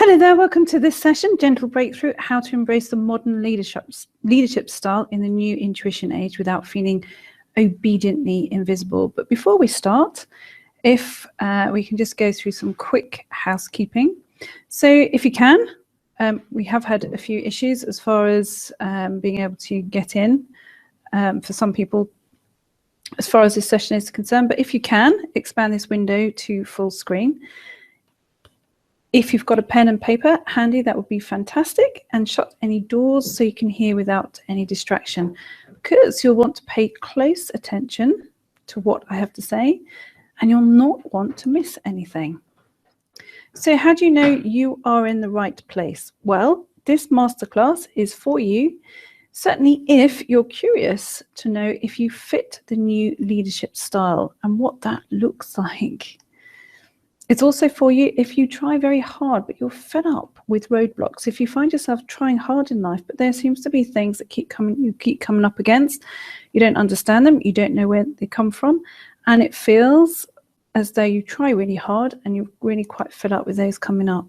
Hello there, welcome to this session, Gentle Breakthrough, how to embrace the modern leadership style in the new intuition age without feeling obediently invisible. But before we start, if we can just go through some quick housekeeping. So if you can, we have had a few issues as far as being able to get in for some people as far as this session is concerned. But if you can, expand this window to full screen. If you've got a pen and paper handy, that would be fantastic. And shut any doors so you can hear without any distraction, because you'll want to pay close attention to what I have to say and you'll not want to miss anything. So how do you know you are in the right place? Well, this masterclass is for you, certainly if you're curious to know if you fit the new leadership style and what that looks like. It's also for you if you try very hard, but you're fed up with roadblocks. If you find yourself trying hard in life, but there seems to be things that you keep coming up against, you don't understand them, you don't know where they come from, and it feels as though you try really hard and you're really quite fed up with those coming up.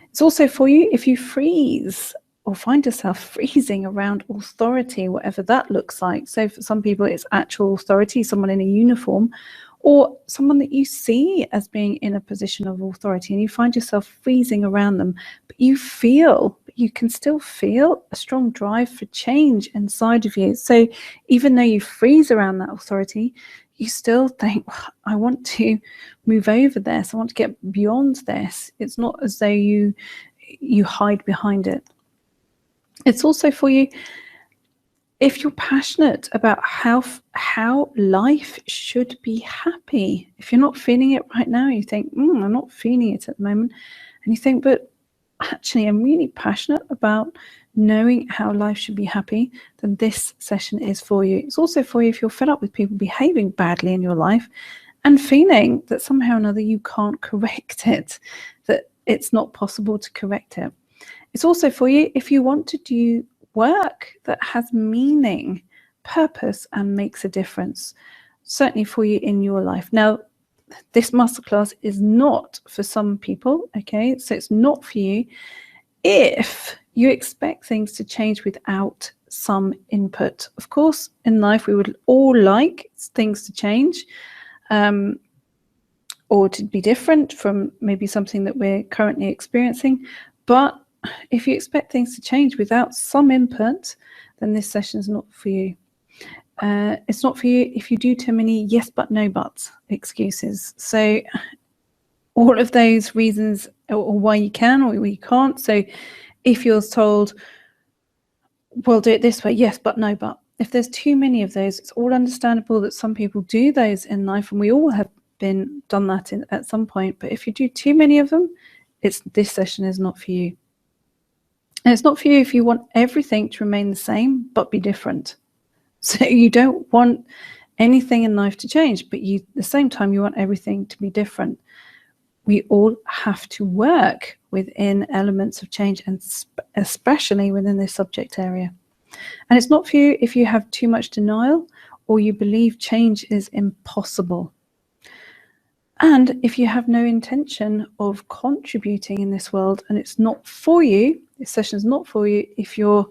It's also for you if you freeze or find yourself freezing around authority, whatever that looks like. So for some people, it's actual authority, someone in a uniform, or someone that you see as being in a position of authority and you find yourself freezing around them, but you can still feel a strong drive for change inside of you. So even though you freeze around that authority, you still think, I want to move over this, I want to get beyond this. It's not as though you hide behind it. It's also for you if you're passionate about how life should be happy. If you're not feeling it right now, you think, I'm not feeling it at the moment. And you think, but actually, I'm really passionate about knowing how life should be happy, then this session is for you. It's also for you if you're fed up with people behaving badly in your life and feeling that somehow or another you can't correct it, that it's not possible to correct it. It's also for you if you want to do work that has meaning, purpose, and makes a difference, certainly for you in your life. Now, this masterclass is not for some people, okay? So it's not for you if you expect things to change without some input. Of course, in life, we would all like things to change or to be different from maybe something that we're currently experiencing. But if you expect things to change without some input, then this session is not for you. It's not for you if you do too many yes but no buts excuses. So all of those reasons or why you can or why you can't. So if you're told, well, do it this way, yes but no but. If there's too many of those, it's all understandable that some people do those in life, and we all have done that at some point. But if you do too many of them, this session is not for you. And it's not for you if you want everything to remain the same but be different. So you don't want anything in life to change, but at the same time you want everything to be different. We all have to work within elements of change, and especially within this subject area. And it's not for you if you have too much denial or you believe change is impossible. And if you have no intention of contributing in this world, and it's not for you, this session is not for you if you're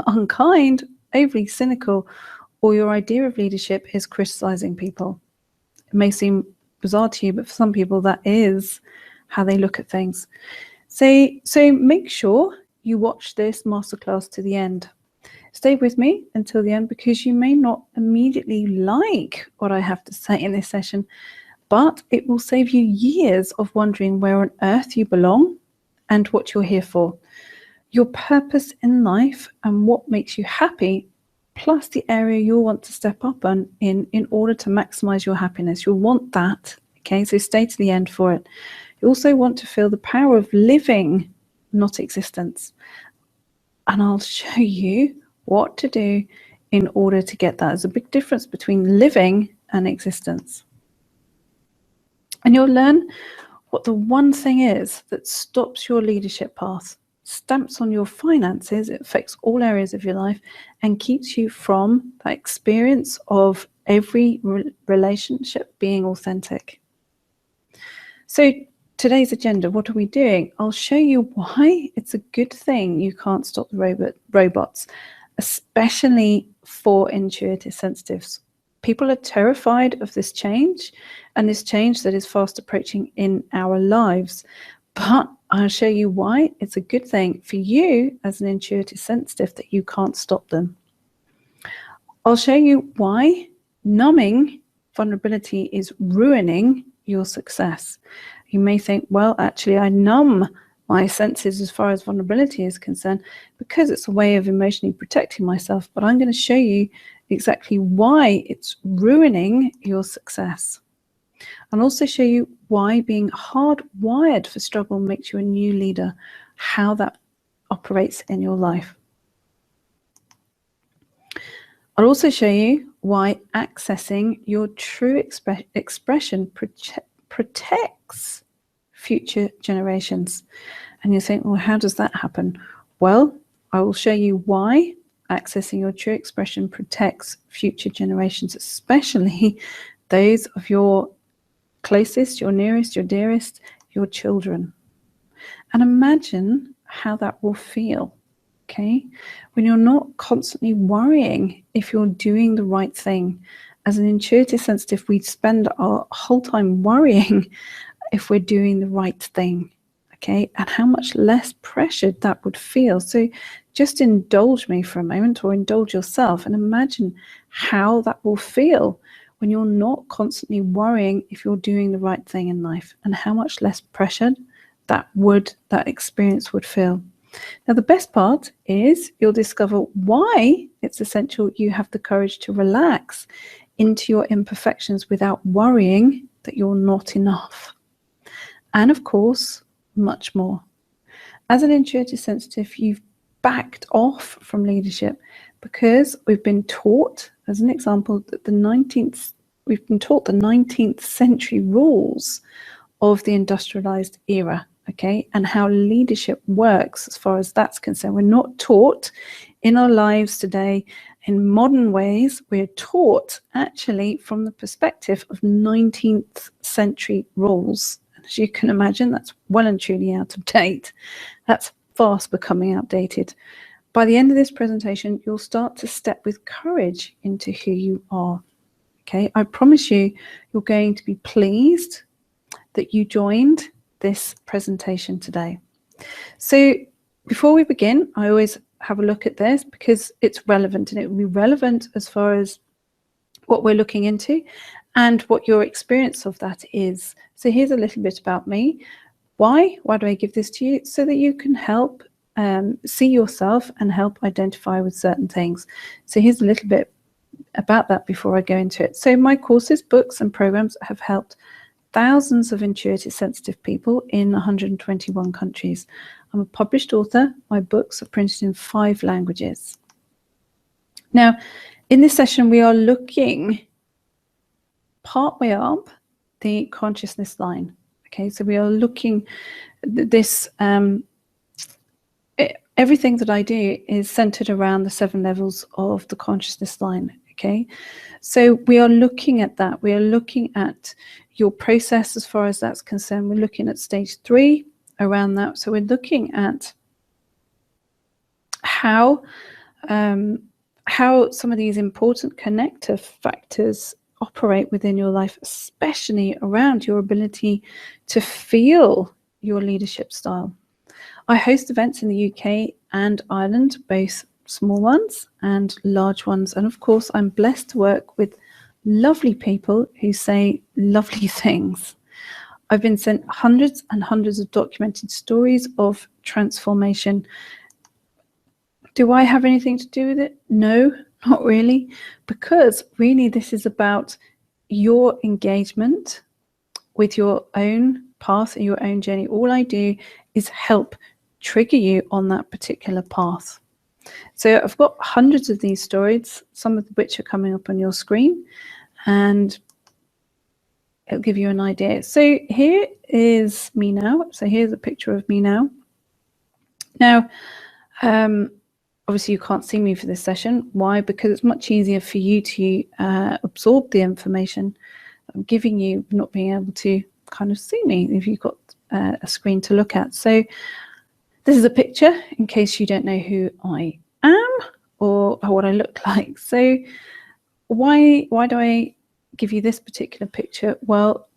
unkind, overly cynical, or your idea of leadership is criticizing people. It may seem bizarre to you, but for some people that is how they look at things. So make sure you watch this masterclass to the end. Stay with me until the end, because you may not immediately like what I have to say in this session, but it will save you years of wondering where on earth you belong and what you're here for. Your purpose in life and what makes you happy, plus the area you'll want to step up in order to maximize your happiness. You'll want that, okay? So stay to the end for it. You also want to feel the power of living, not existence. And I'll show you what to do in order to get that. There's a big difference between living and existence. And you'll learn what the one thing is that stops your leadership path, stamps on your finances, it affects all areas of your life, and keeps you from that experience of every relationship being authentic. So today's agenda, what are we doing? I'll show you why it's a good thing you can't stop the robots, especially for intuitive sensitives. People are terrified of this change, and this change that is fast approaching in our lives. But I'll show you why it's a good thing for you as an intuitive sensitive that you can't stop them. I'll show you why numbing vulnerability is ruining your success. You may think, well, actually, I numb my senses as far as vulnerability is concerned because it's a way of emotionally protecting myself. But I'm going to show you exactly why it's ruining your success. And also show you why being hardwired for struggle makes you a new leader, how that operates in your life. I'll also show you why accessing your true expression protects future generations. And you think, well, how does that happen? Well, I will show you why accessing your true expression protects future generations, especially those of your closest, your nearest, your dearest, your children. And imagine how that will feel, okay? When you're not constantly worrying if you're doing the right thing. As an intuitive sensitive, we spend our whole time worrying if we're doing the right thing, okay? And how much less pressured that would feel. So just indulge me for a moment, or indulge yourself, and imagine how that will feel when you're not constantly worrying if you're doing the right thing in life, and how much less pressured that experience would feel. Now, the best part is you'll discover why it's essential you have the courage to relax into your imperfections without worrying that you're not enough. And of course, much more. As an intuitive sensitive, you've backed off from leadership because we've been taught, as an example, that we've been taught the 19th century rules of the industrialized era, okay, and how leadership works as far as that's concerned. We're not taught in our lives today in modern ways. We're taught actually from the perspective of 19th century rules. As you can imagine, that's well and truly out of date. That's fast becoming outdated. By the end of this presentation, you'll start to step with courage into who you are. Okay, I promise you, you're going to be pleased that you joined this presentation today. So before we begin, I always have a look at this because it's relevant, and it will be relevant as far as what we're looking into and what your experience of that is. So here's a little bit about me. Why do I give this to you? So that you can help see yourself and help identify with certain things. So here's a little bit about that before I go into it. So my courses, books and programs have helped thousands of intuitive sensitive people in 121 countries. I'm a published author. My books are printed in 5 languages. Now, in this session, we are looking partway up the consciousness line. Okay, so we are looking at this. Everything that I do is centered around the 7 levels of the consciousness line. Okay, so we are looking at that. We are looking at your process as far as that's concerned. We're looking at stage 3 around that. So we're looking at how some of these important connective factors operate within your life, especially around your ability to feel your leadership style. I host events in the UK and Ireland, both small ones and large ones. And of course, I'm blessed to work with lovely people who say lovely things. I've been sent hundreds and hundreds of documented stories of transformation. Do I have anything to do with it? No, not really, because really this is about your engagement with your own path and your own journey. All I do is help trigger you on that particular path. So I've got hundreds of these stories, some of which are coming up on your screen, and it'll give you an idea. So here is me now. So here's a picture of me now. Now, obviously you can't see me for this session. Why? Because it's much easier for you to absorb the information I'm giving you, not being able to kind of see me. If you've got a screen to look at. So this is a picture in case you don't know who I am or what I look like. So why do I give you this particular picture? Well,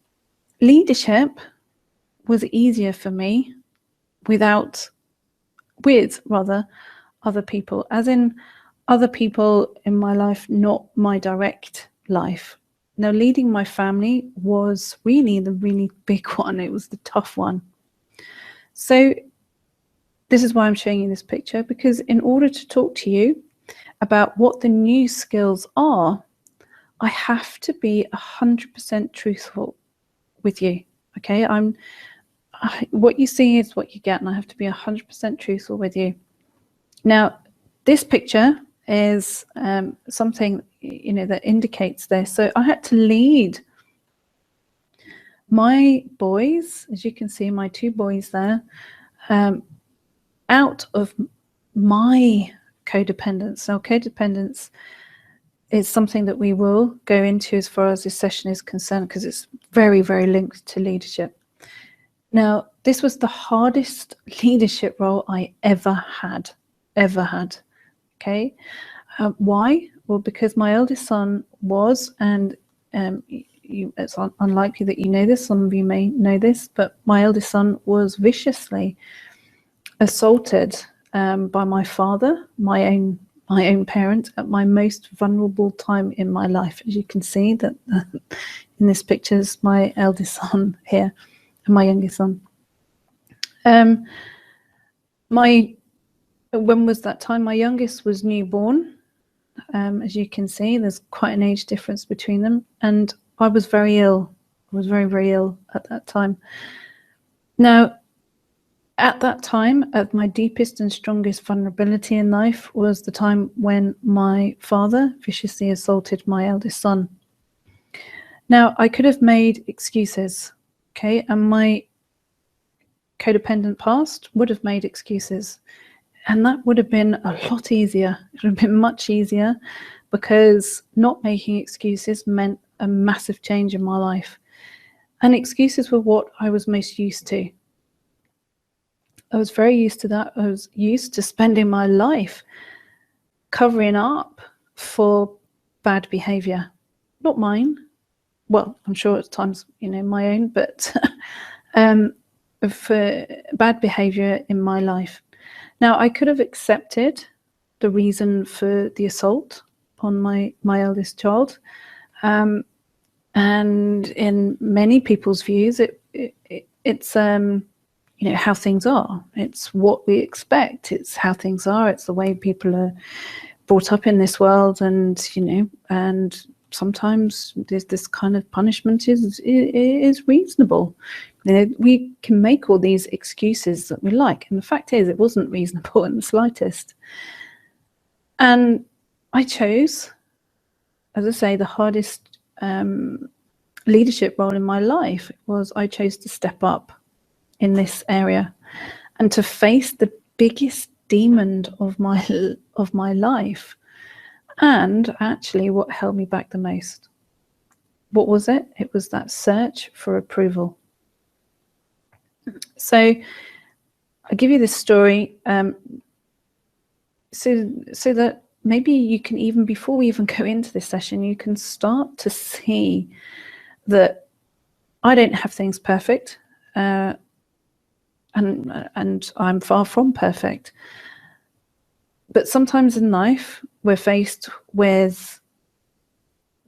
leadership was easier for me with other people, as in other people in my life, not my direct life. Now, leading my family was really the really big one. It was the tough one. So this is why I'm showing you this picture, because in order to talk to you about what the new skills are, I have to be 100% truthful with you. Okay, what you see is what you get, and I have to be 100% truthful with you. Now, this picture is something, you know, that indicates this. So I had to lead my boys, as you can see, my two boys there, out of my codependence. Now, codependence is something that we will go into as far as this session is concerned, because it's very, very linked to leadership. Now, this was the hardest leadership role I ever had. Okay. Why? Well, because my eldest son was, and it's unlikely that you know this, some of you may know this, but my eldest son was viciously assaulted by my father, my own parent, at my most vulnerable time in my life. As you can see that in this picture is my eldest son here and my youngest son. When was that time? My youngest was newborn. As you can see, there's quite an age difference between them, and I was very ill. I was very, very ill at that time. Now, at that time, at my deepest and strongest vulnerability in life, was the time when my father viciously assaulted my eldest son. Now, I could have made excuses, okay, and my codependent past would have made excuses. And that would have been a lot easier. It would have been much easier, because not making excuses meant a massive change in my life. And excuses were what I was most used to. I was very used to that. I was used to spending my life covering up for bad behavior. Not mine. Well, I'm sure at times, you know, my own, but for bad behavior in my life. Now, I could have accepted the reason for the assault on my eldest child, and in many people's views, it's you know, how things are. It's what we expect. It's how things are. It's the way people are brought up in this world, and you know, and sometimes this kind of punishment is reasonable. You know, we can make all these excuses that we like, and the fact is, it wasn't reasonable in the slightest. And I chose, as I say, the hardest leadership role in my life was I chose to step up in this area and to face the biggest demon of my life, and actually what held me back the most. What was it? It was that search for approval. So I'll give you this story so that maybe you can, even before we even go into this session, you can start to see that I don't have things perfect, and I'm far from perfect. But sometimes in life, we're faced with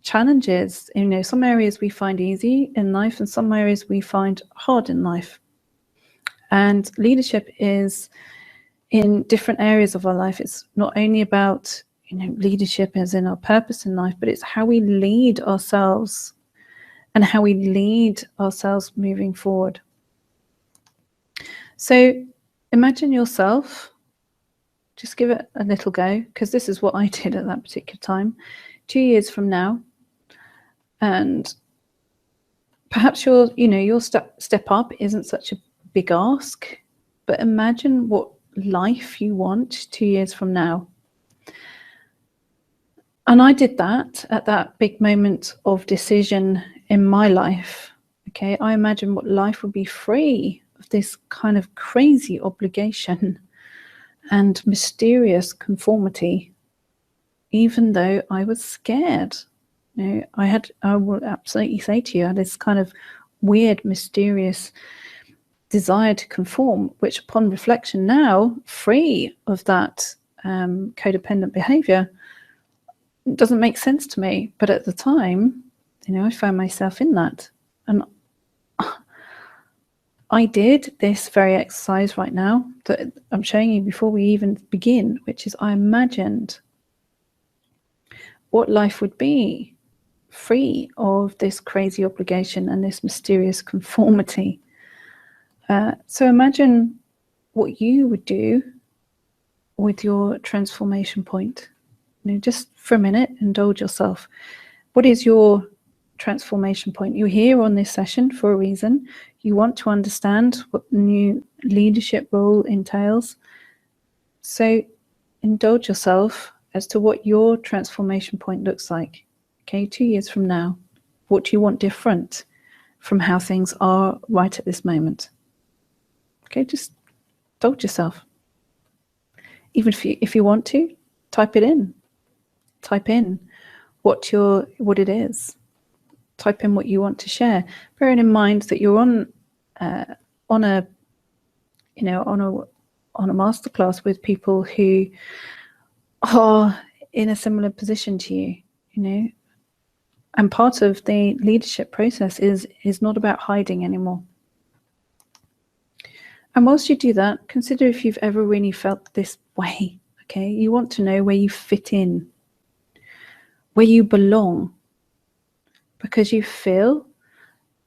challenges. You know, some areas we find easy in life, and some areas we find hard in life. And leadership is in different areas of our life. It's not only about, you know, leadership as in our purpose in life, but it's how we lead ourselves and how we lead ourselves moving forward. So imagine yourself, just give it a little go, because this is what I did at that particular time, 2 years from now. And perhaps your step up isn't such a big ask, but imagine what life you want 2 years from now. And I did that at that big moment of decision in my life. Okay, I imagine what life would be free of this kind of crazy obligation and mysterious conformity, even though I was scared. I will absolutely say to you, I had this kind of weird, mysterious desire to conform, which upon reflection now, free of that codependent behavior, doesn't make sense to me. But at the time, I found myself in that. And I did this very exercise right now that I'm showing you before we even begin, which is I imagined what life would be free of this crazy obligation and this mysterious conformity. So imagine what you would do with your transformation point. Just for a minute, indulge yourself. What is your transformation point? You're here on this session for a reason. You want to understand what the new leadership role entails. So indulge yourself as to what your transformation point looks like. Okay, 2 years from now, what do you want different from how things are right at this moment? Okay, just indulge yourself. Even if you want to, type it in. Type in what it is. Type in what you want to share. Bearing in mind that you're on a masterclass with people who are in a similar position to you, and part of the leadership process is not about hiding anymore. And whilst you do that, consider if you've ever really felt this way. Okay, you want to know where you fit in, where you belong, because you feel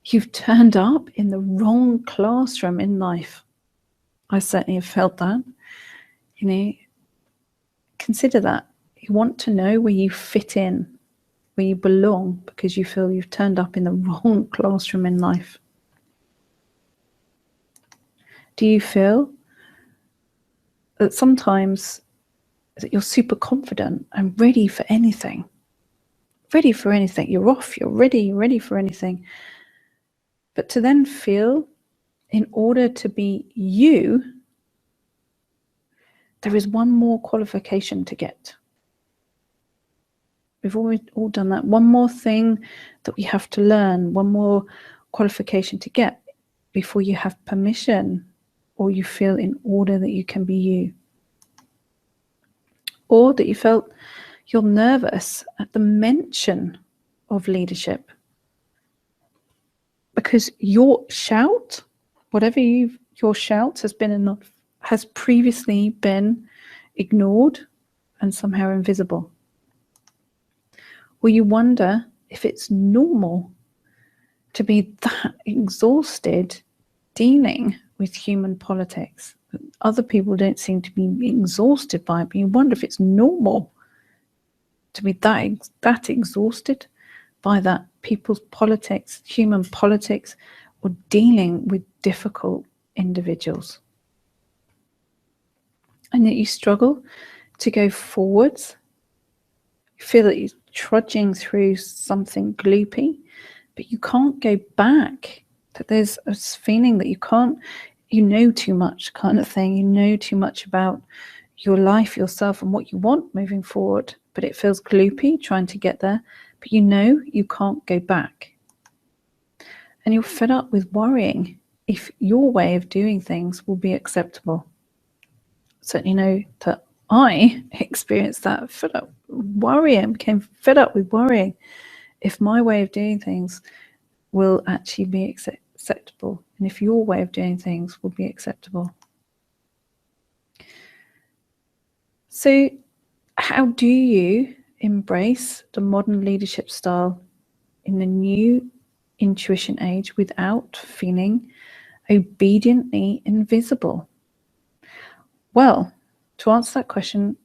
you've turned up in the wrong classroom in life. I certainly have felt that. Consider that. You want to know where you fit in, where you belong, because you feel you've turned up in the wrong classroom in life. Do you feel that sometimes that you're super confident and ready for anything? Ready for anything. You're off, you're ready for anything. But to then feel, in order to be you, there is one more qualification to get. We've all done that. One more thing that we have to learn, one more qualification to get before you have permission or you feel in order that you can be you. Or that you felt you're nervous at the mention of leadership. Because your shout, whatever your shout has previously been ignored and somehow invisible. Or you wonder if it's normal to be that exhausted dealing with human politics. Other people don't seem to be exhausted by it, but you wonder if it's normal to be that exhausted by that people's politics, human politics, or dealing with difficult individuals. And that you struggle to go forwards. You feel that you're trudging through something gloopy, but you can't go back. That there's a feeling that you can't, too much kind of thing. You know too much about your life, yourself, and what you want moving forward, but it feels gloopy trying to get there, but you can't go back. And you're fed up with worrying if your way of doing things will be acceptable. Certainly know that I experienced that, became fed up with worrying if my way of doing things will actually be acceptable, and if your way of doing things will be acceptable. So how do you embrace the modern leadership style in the new intuition age without feeling obediently invisible? Well, to answer that question,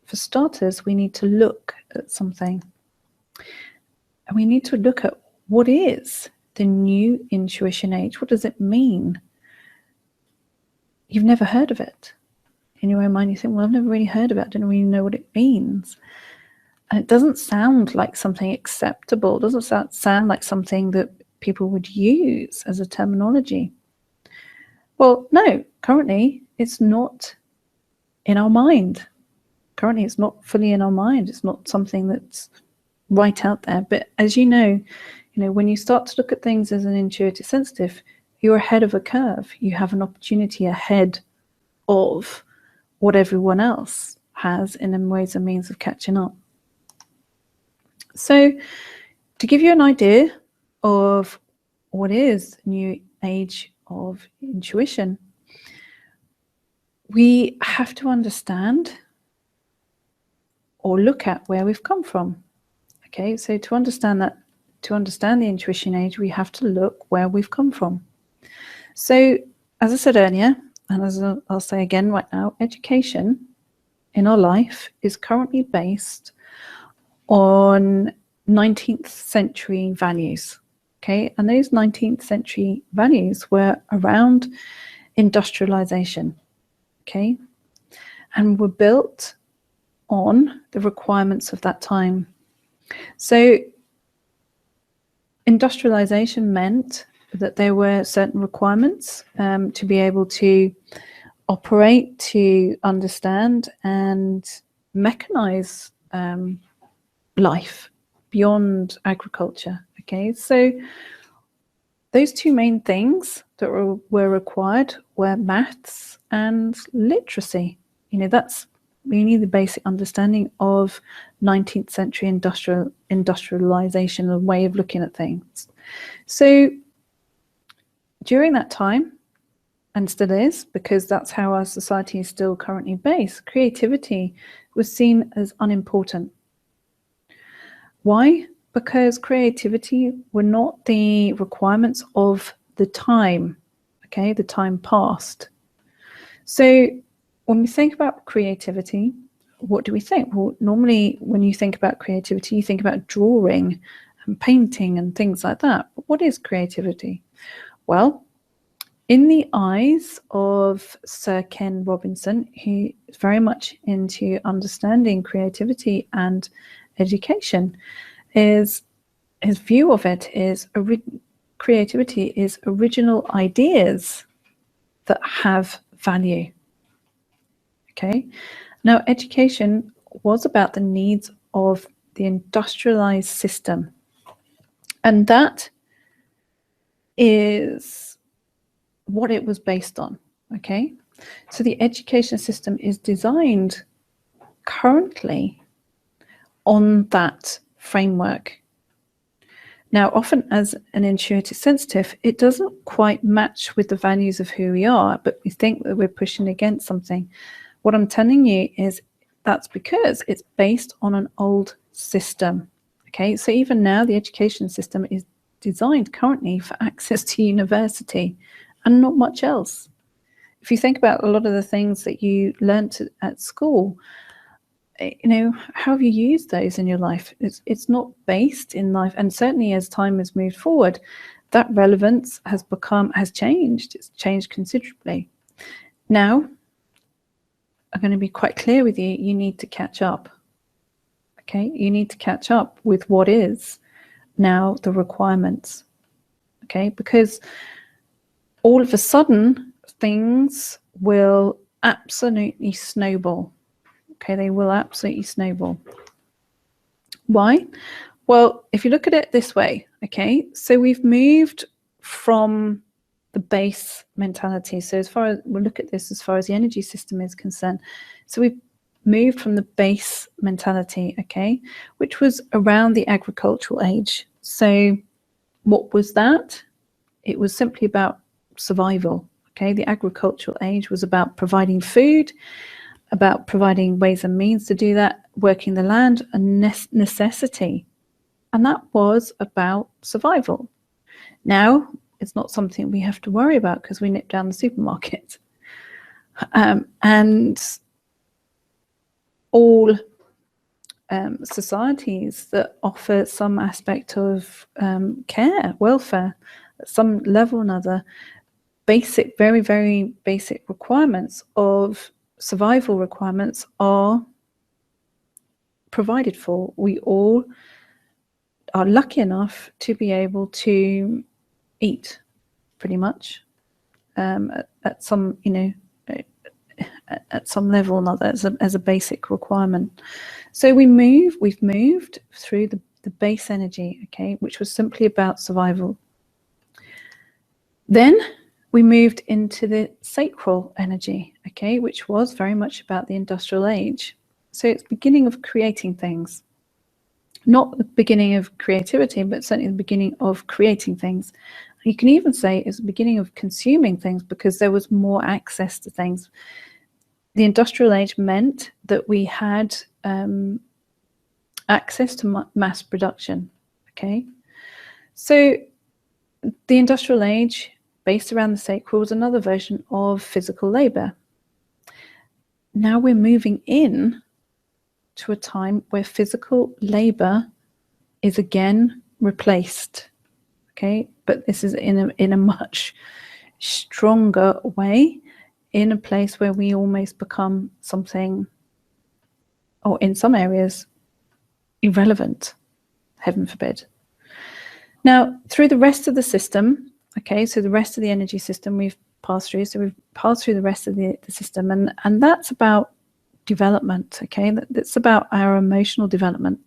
for starters, we need to look at something. And we need to look at what is the new intuition age. What does it mean? You've never heard of it. In your own mind, you think, well, I've never really heard of it. I don't really know what it means. And it doesn't sound like something acceptable. It doesn't sound like something that people would use as a terminology. Well, no, currently it's not in our mind. Currently it's not fully in our mind. It's not something that's right out there. But as you know, when you start to look at things as an intuitive sensitive, you're ahead of a curve. You have an opportunity ahead of what everyone else has in ways and means of catching up. So to give you an idea of what is new age of intuition, we have to understand or look at where we've come from. Okay, so to understand the intuition age, we have to look where we've come from. So as I said earlier, and as I'll say again right now, education in our life is currently based on 19th century values. Okay, and those 19th century values were around industrialization. Okay, and were built on the requirements of that time. So industrialization meant that there were certain requirements to be able to operate, to understand and mechanize life beyond agriculture. Okay, so those two main things that were required were maths and literacy. That's really the basic understanding of 19th century industrialization, a way of looking at things. So during that time, and still is, because that's how our society is still currently based, creativity was seen as unimportant. Why? Because creativity were not the requirements of the time, okay, the time past. So when we think about creativity, what do we think? Well, normally when you think about creativity, you think about drawing and painting and things like that. But what is creativity? Well, in the eyes of Sir Ken Robinson, he is very much into understanding creativity and education, his view of it is creativity is original ideas that have value. Okay, now education was about the needs of the industrialized system, and that is what it was based on. Okay, so the education system is designed currently on that framework. Now, often as an intuitive sensitive, it doesn't quite match with the values of who we are, but we think that we're pushing against something. What I'm telling you is that's because it's based on an old system. Okay, so even now the education system is designed currently for access to university and not much else. If you think about a lot of the things that you learnt at school, how have you used those in your life? It's not based in life, and certainly as time has moved forward, that relevance has changed. It's changed considerably. Now, I'm going to be quite clear with you. You need to catch up. Okay, you need to catch up with what is now the requirements. Okay, because all of a sudden things will absolutely snowball. Okay, they will absolutely snowball. Why? Well, if you look at it this way, okay, so we've moved from the base mentality. So as far as we'll look at this as far as the energy system is concerned, so we've moved from the base mentality, okay, which was around the agricultural age. So what was that? It was simply about survival. Okay, the agricultural age was about providing food, about providing ways and means to do that, working the land, a necessity. And that was about survival. Now, it's not something we have to worry about because we nip down the supermarket. And all societies that offer some aspect of care, welfare, at some level or another, basic, very, very basic requirements of survival requirements are provided for. We all are lucky enough to be able to eat, pretty much, at at some, at some level or another as a basic requirement. So we've moved through the base energy, okay, which was simply about survival. Then we moved into the sacral energy, okay, which was very much about the industrial age. So it's the beginning of creating things. Not the beginning of creativity, but certainly the beginning of creating things. You can even say it's the beginning of consuming things because there was more access to things. The industrial age meant that we had access to mass production, okay? So the industrial age, based around the sacral, was another version of physical labor. Now we're moving in to a time where physical labor is again replaced, okay? But this is in a much stronger way, in a place where we almost become something, or in some areas, irrelevant, heaven forbid. Now, through the rest of the system, okay, so the rest of the energy system we've passed through, so we've passed through the rest of the system, and that's about development, okay? That's about our emotional development.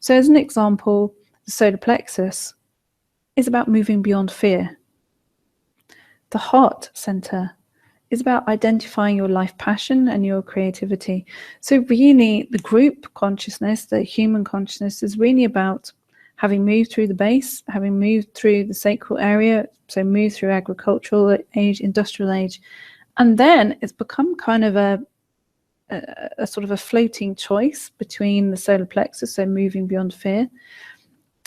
So as an example, the solar plexus is about moving beyond fear. The heart center is about identifying your life passion and your creativity. So really the group consciousness, the human consciousness, is really about having moved through the base, having moved through the sacral area, so moved through agricultural age, industrial age, and then it's become kind of a sort of a floating choice between the solar plexus, so moving beyond fear.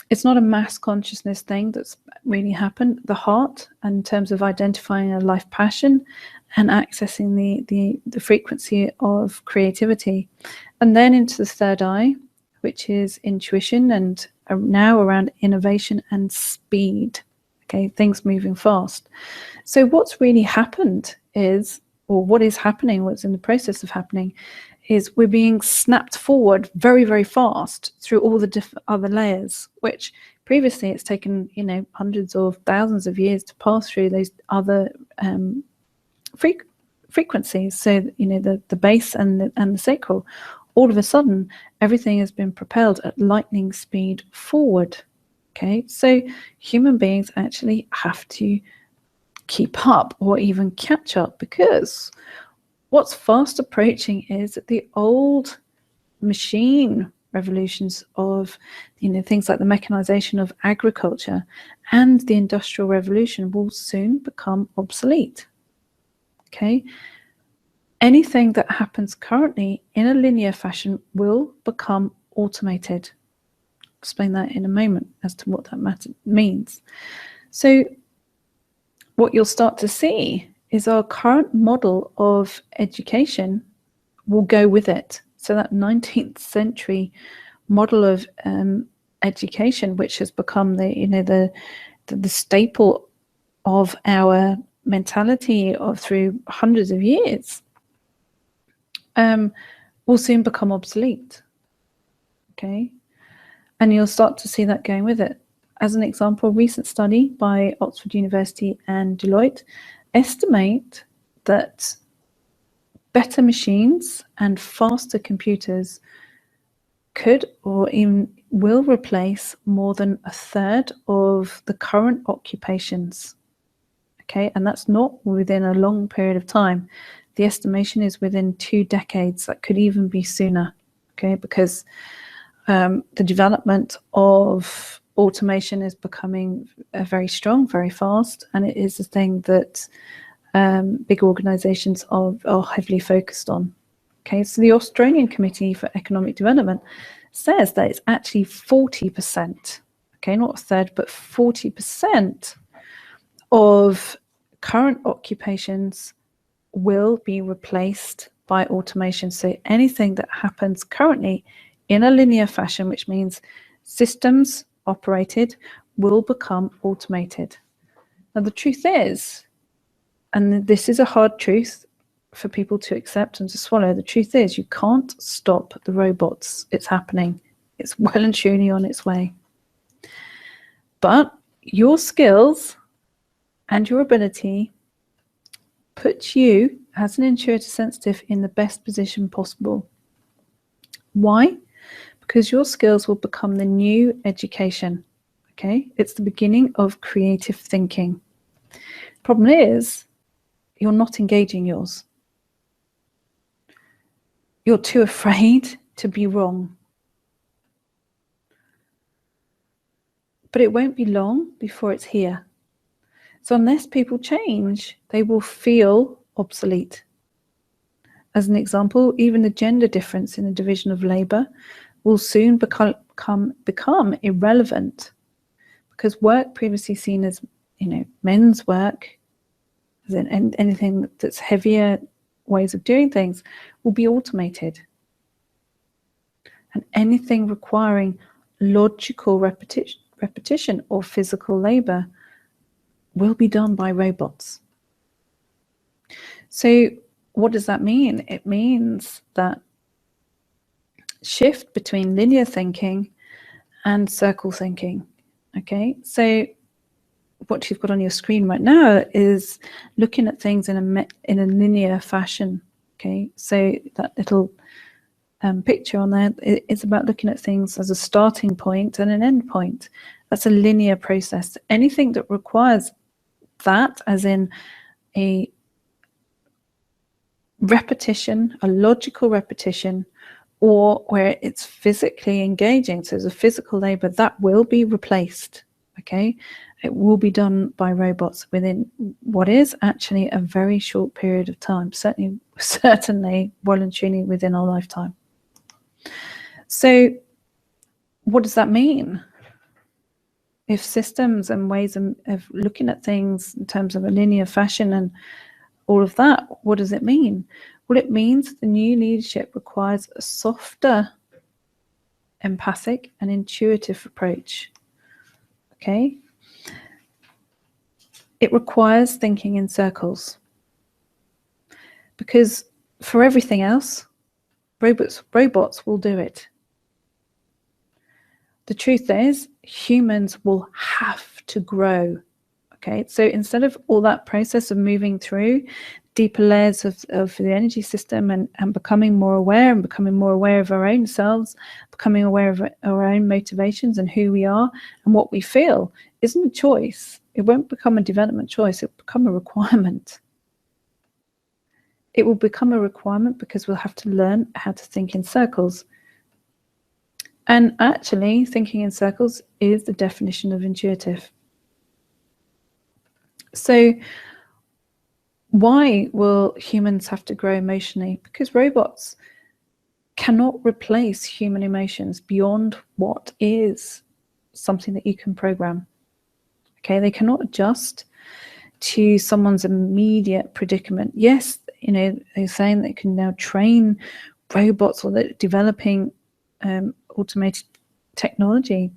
It's not a mass consciousness thing that's really happened. The heart, in terms of identifying a life passion and accessing the frequency of creativity. And then into the third eye, which is intuition, and now around innovation and speed, okay, things moving fast. So what's really happened is, or what is happening, what's in the process of happening, is we're being snapped forward very, very fast through all the different other layers, which previously it's taken, hundreds of thousands of years to pass through those other frequencies. So, the base and the sacral. All of a sudden, everything has been propelled at lightning speed forward. Okay, so human beings actually have to keep up or even catch up, because what's fast approaching is that the old machine revolutions of things like the mechanization of agriculture and the industrial revolution will soon become obsolete. Okay, anything that happens currently in a linear fashion will become automated. I'll explain that in a moment as to what that means. So what you'll start to see is our current model of education will go with it. So that 19th century model of education, which has become the staple of our mentality through hundreds of years, will soon become obsolete. Okay, and you'll start to see that going with it. As an example, a recent study by Oxford University and Deloitte estimate that better machines and faster computers could or even will replace more than a third of the current occupations. Okay, and that's not within a long period of time. The estimation is within 2 decades. That could even be sooner. Okay, because the development of automation is becoming very strong, very fast, and it is a thing that big organizations are heavily focused on. Okay, so the Australian Committee for Economic Development says that it's actually 40%, okay, not a third, but 40% of current occupations will be replaced by automation. So anything that happens currently in a linear fashion, which means systems operated, will become automated. Now the truth is, and this is a hard truth for people to accept and to swallow, the truth is you can't stop the robots. It's happening. It's well and truly on its way. But your skills and your ability, puts you as an intuitive sensitive in the best position possible. Why? Because your skills will become the new education. Okay, it's the beginning of creative thinking. Problem is, you're not engaging yours. You're too afraid to be wrong. But it won't be long before it's here. So unless people change, they will feel obsolete. As an example, even the gender difference in the division of labour will soon become irrelevant, because work previously seen as, men's work, as in anything that's heavier ways of doing things, will be automated. And anything requiring logical repetition or physical labour will be done by robots. So what does that mean? It means that shift between linear thinking and circle thinking. Okay, so what you've got on your screen right now is looking at things in a linear fashion. Okay, so that little picture on there is about looking at things as a starting point and an end point. That's a linear process. Anything that requires that, as in a repetition, a logical repetition, or where it's physically engaging, so there's a physical labor, that will be replaced. Okay, it will be done by robots within what is actually a very short period of time, certainly well and truly within our lifetime. So what does that mean? If systems and ways of looking at things in terms of a linear fashion and all of that, what does it mean? Well, it means the new leadership requires a softer, empathic and intuitive approach. Okay? It requires thinking in circles. Because for everything else, robots will do it. The truth is, humans will have to grow. Okay, so instead of all that process of moving through deeper layers of the energy system and becoming more aware of our own selves, becoming aware of our own motivations and who we are and what we feel, isn't a choice. It won't become a development choice. It will become a requirement. It will become a requirement because we'll have to learn how to think in circles. And actually, thinking in circles is the definition of intuitive. So why will humans have to grow emotionally? Because robots cannot replace human emotions beyond what is something that you can program. Okay, they cannot adjust to someone's immediate predicament. Yes, they're saying they can now train robots, or they're developing automated technology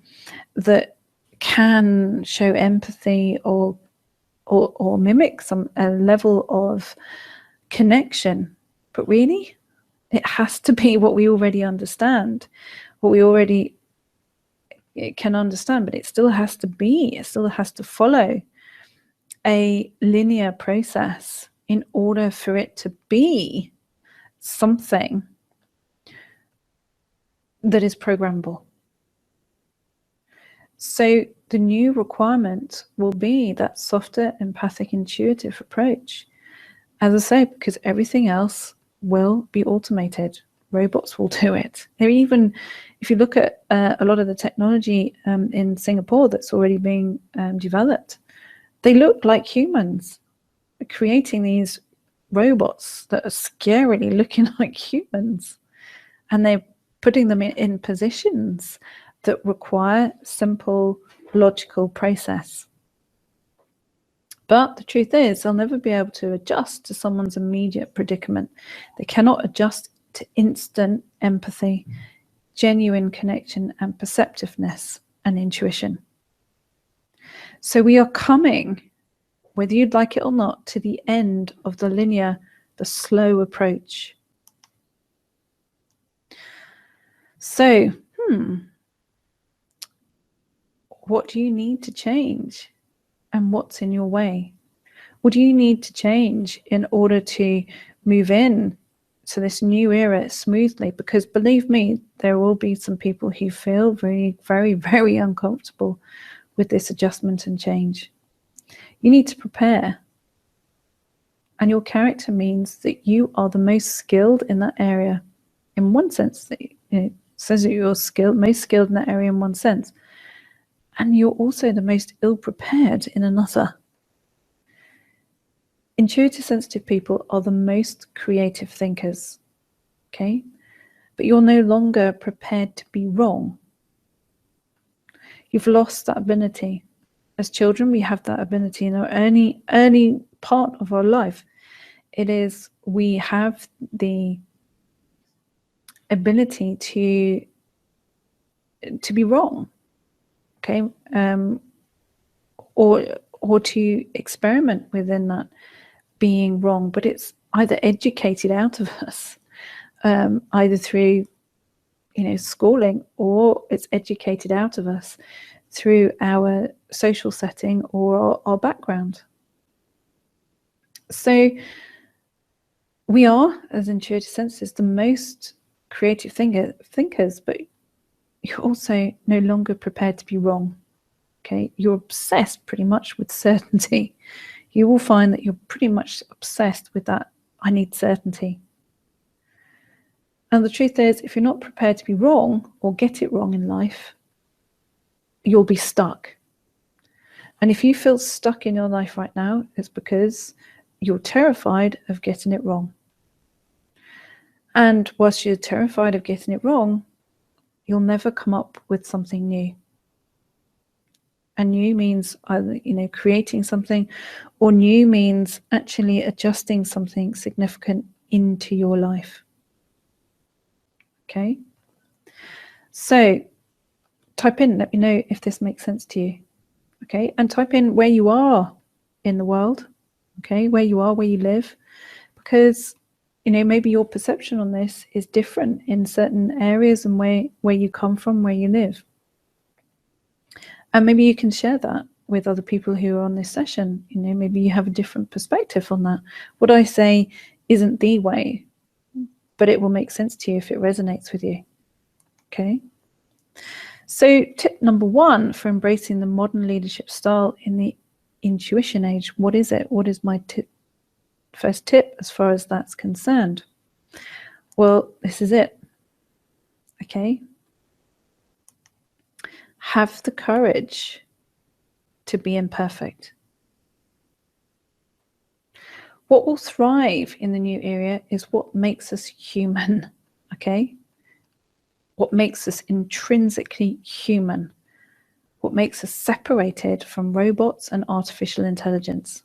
that can show empathy or mimic a level of connection. But really, it has to be what we already understand, what we already can understand, but it still has to follow a linear process in order for it to be something that is programmable. So the new requirement will be that softer, empathic, intuitive approach. As I say, because everything else will be automated. Robots will do it. Even if you look at a lot of the technology in Singapore that's already being developed, they look like humans. They're creating these robots that are scarily looking like humans, and they're putting them in positions that require simple logical process. But the truth is, they'll never be able to adjust to someone's immediate predicament. They cannot adjust to instant empathy, genuine connection, and perceptiveness and intuition. So we are coming, whether you'd like it or not, to the end of the linear, the slow approach. So, what do you need to change? And what's in your way? What do you need to change in order to move in to this new era smoothly? Because believe me, there will be some people who feel very, very, very uncomfortable with this adjustment and change. You need to prepare. And your character means that you are the most skilled in that area. In one sense, it says that you're most skilled in that area in one sense. And you're also the most ill-prepared in another. Intuitive sensitive people are the most creative thinkers, okay? But you're no longer prepared to be wrong. You've lost that ability. As children, we have that ability in our early part of our life. It is, we have the ability to be wrong, okay? Or to experiment within that being wrong, but it's either educated out of us, either through schooling, or it's educated out of us through our social setting or our background. So we are, as intuitive sensors, the most creative thinkers, but you're also no longer prepared to be wrong. Okay, you're obsessed pretty much with certainty. You will find that you're pretty much obsessed with that. I need certainty. And the truth is, if you're not prepared to be wrong or get it wrong in life, you'll be stuck. And if you feel stuck in your life right now, it's because you're terrified of getting it wrong. And whilst you're terrified of getting it wrong, you'll never come up with something new. And new means either, creating something, or new means actually adjusting something significant into your life. Okay? So type in, let me know if this makes sense to you. Okay? And type in where you are in the world. Okay? Where you are, where you live. Because, maybe your perception on this is different in certain areas and where you come from, where you live. And maybe you can share that with other people who are on this session. Maybe you have a different perspective on that. What I say isn't the way, but it will make sense to you if it resonates with you. Okay? So tip number 1 for embracing the modern leadership style in the intuition age. What is it? What is my first tip as far as that's concerned? Well, this is it. Okay? Have the courage to be imperfect. What will thrive in the new era is what makes us human, okay? What makes us intrinsically human. What makes us separated from robots and artificial intelligence.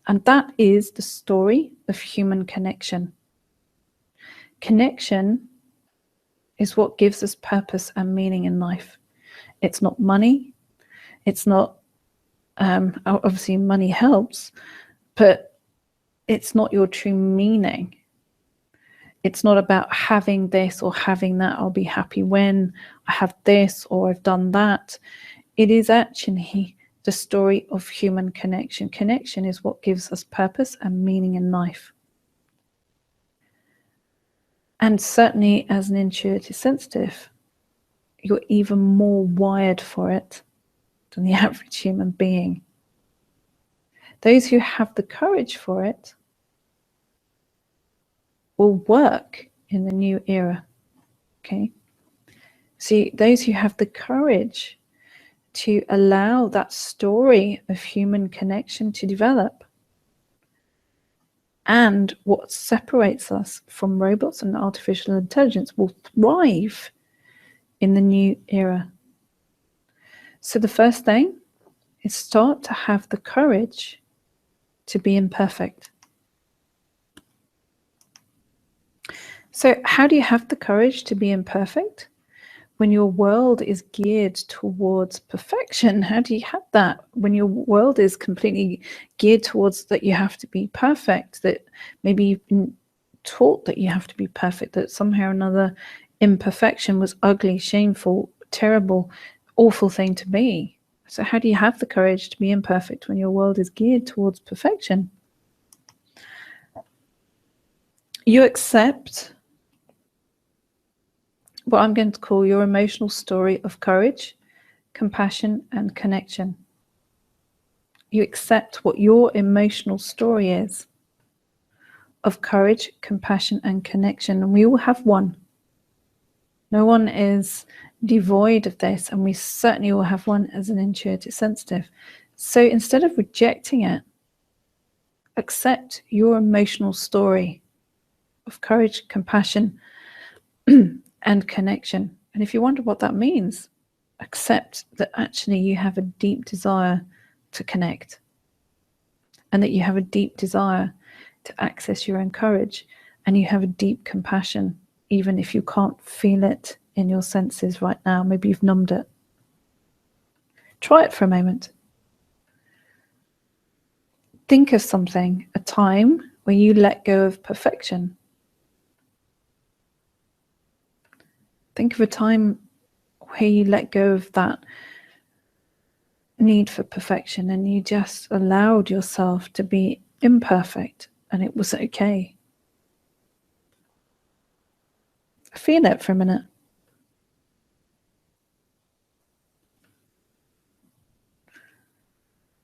And that is the story of human connection. Connection is what gives us purpose and meaning in life. It's not money. It's not, obviously money helps, but it's not your true meaning. It's not about having this or having that. I'll be happy when I have this or I've done that. It is actually the story of human connection. Connection is what gives us purpose and meaning in life. And certainly as an intuitive sensitive, you're even more wired for it than the average human being. Those who have the courage for it will work in the new era. Okay? See, those who have the courage to allow that story of human connection to develop, and what separates us from robots and artificial intelligence, will thrive in the new era. So the first thing is start to have the courage to be imperfect. So how do you have the courage to be imperfect when your world is geared towards perfection? How do you have that when your world is completely geared towards that you have to be perfect, that maybe you've been taught that you have to be perfect, that somehow or another imperfection was ugly, shameful, terrible, awful thing to be? So how do you have the courage to be imperfect when your world is geared towards perfection? You accept what I'm going to call your emotional story of courage, compassion, and connection. You accept what your emotional story is of courage, compassion, and connection. And we all have one. No one is devoid of this, and we certainly all have one as an intuitive sensitive. So instead of rejecting it, accept your emotional story of courage, compassion, and connection. And if you wonder what that means, accept that actually you have a deep desire to connect, and that you have a deep desire to access your own courage, and you have a deep compassion, even if you can't feel it in your senses right now. Maybe you've numbed it. Try it for a moment. Think of something, a time where you let go of perfection. Think of a time where you let go of that need for perfection and you just allowed yourself to be imperfect, and it was okay. Feel it for a minute.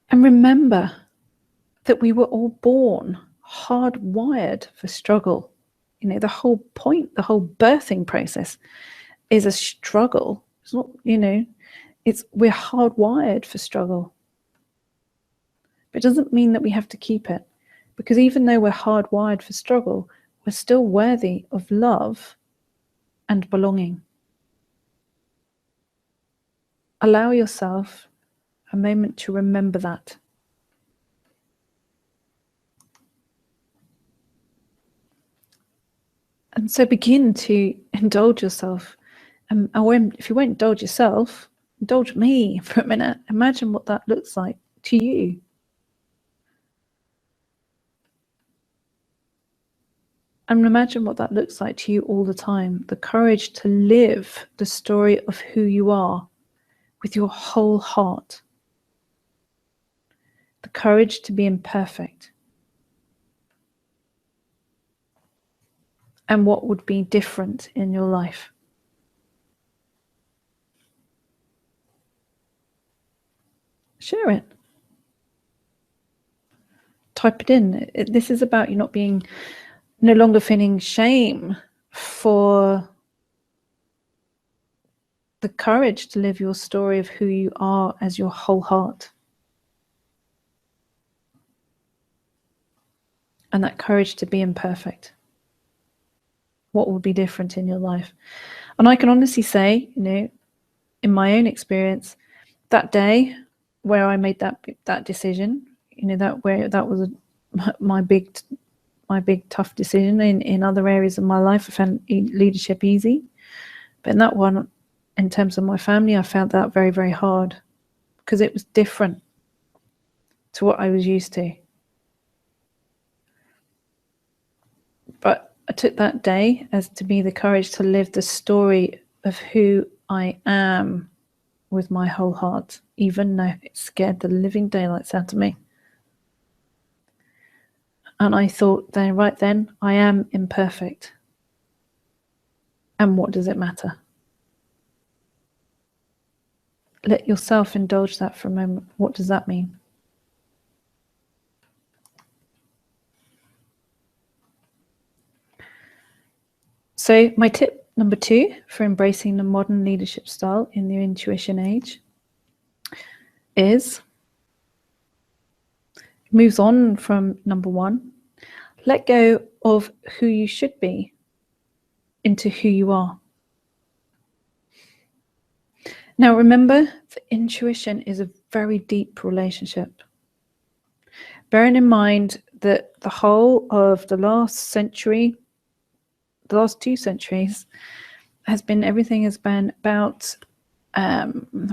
And remember that we were all born hardwired for struggle. You know, the whole point, the whole birthing process is a struggle. It's not, you know, we're hardwired for struggle. But it doesn't mean that we have to keep it, because even though we're hardwired for struggle, we're still worthy of love and belonging. Allow yourself a moment to remember that. And so begin to indulge yourself. Or if you won't indulge yourself, indulge me for a minute. Imagine what that looks like to you. And imagine what that looks like to you all the time. The courage to live the story of who you are with your whole heart. The courage to be imperfect. And what would be different in your life. Share it. Type it in. This is about you no longer feeling shame for the courage to live your story of who you are as your whole heart. And that courage to be imperfect. What will be different in your life? And I can honestly say, you know, in my own experience, that day where I made that decision, you know, that was my big tough decision. In other areas of my life, I found leadership easy, but in that one, in terms of my family, I found that very, very hard because it was different to what I was used to. But I took that day as to be the courage to live the story of who I am with my whole heart, even though it scared the living daylights out of me. And I thought then, right then, I am imperfect. And what does it matter? Let yourself indulge that for a moment. What does that mean? So my tip number 2 for embracing the modern leadership style in the intuition age is, moves on from number 1, let go of who you should be into who you are. Now remember, that intuition is a very deep relationship. Bearing in mind that the whole of the last century, the last 2 centuries, everything has been about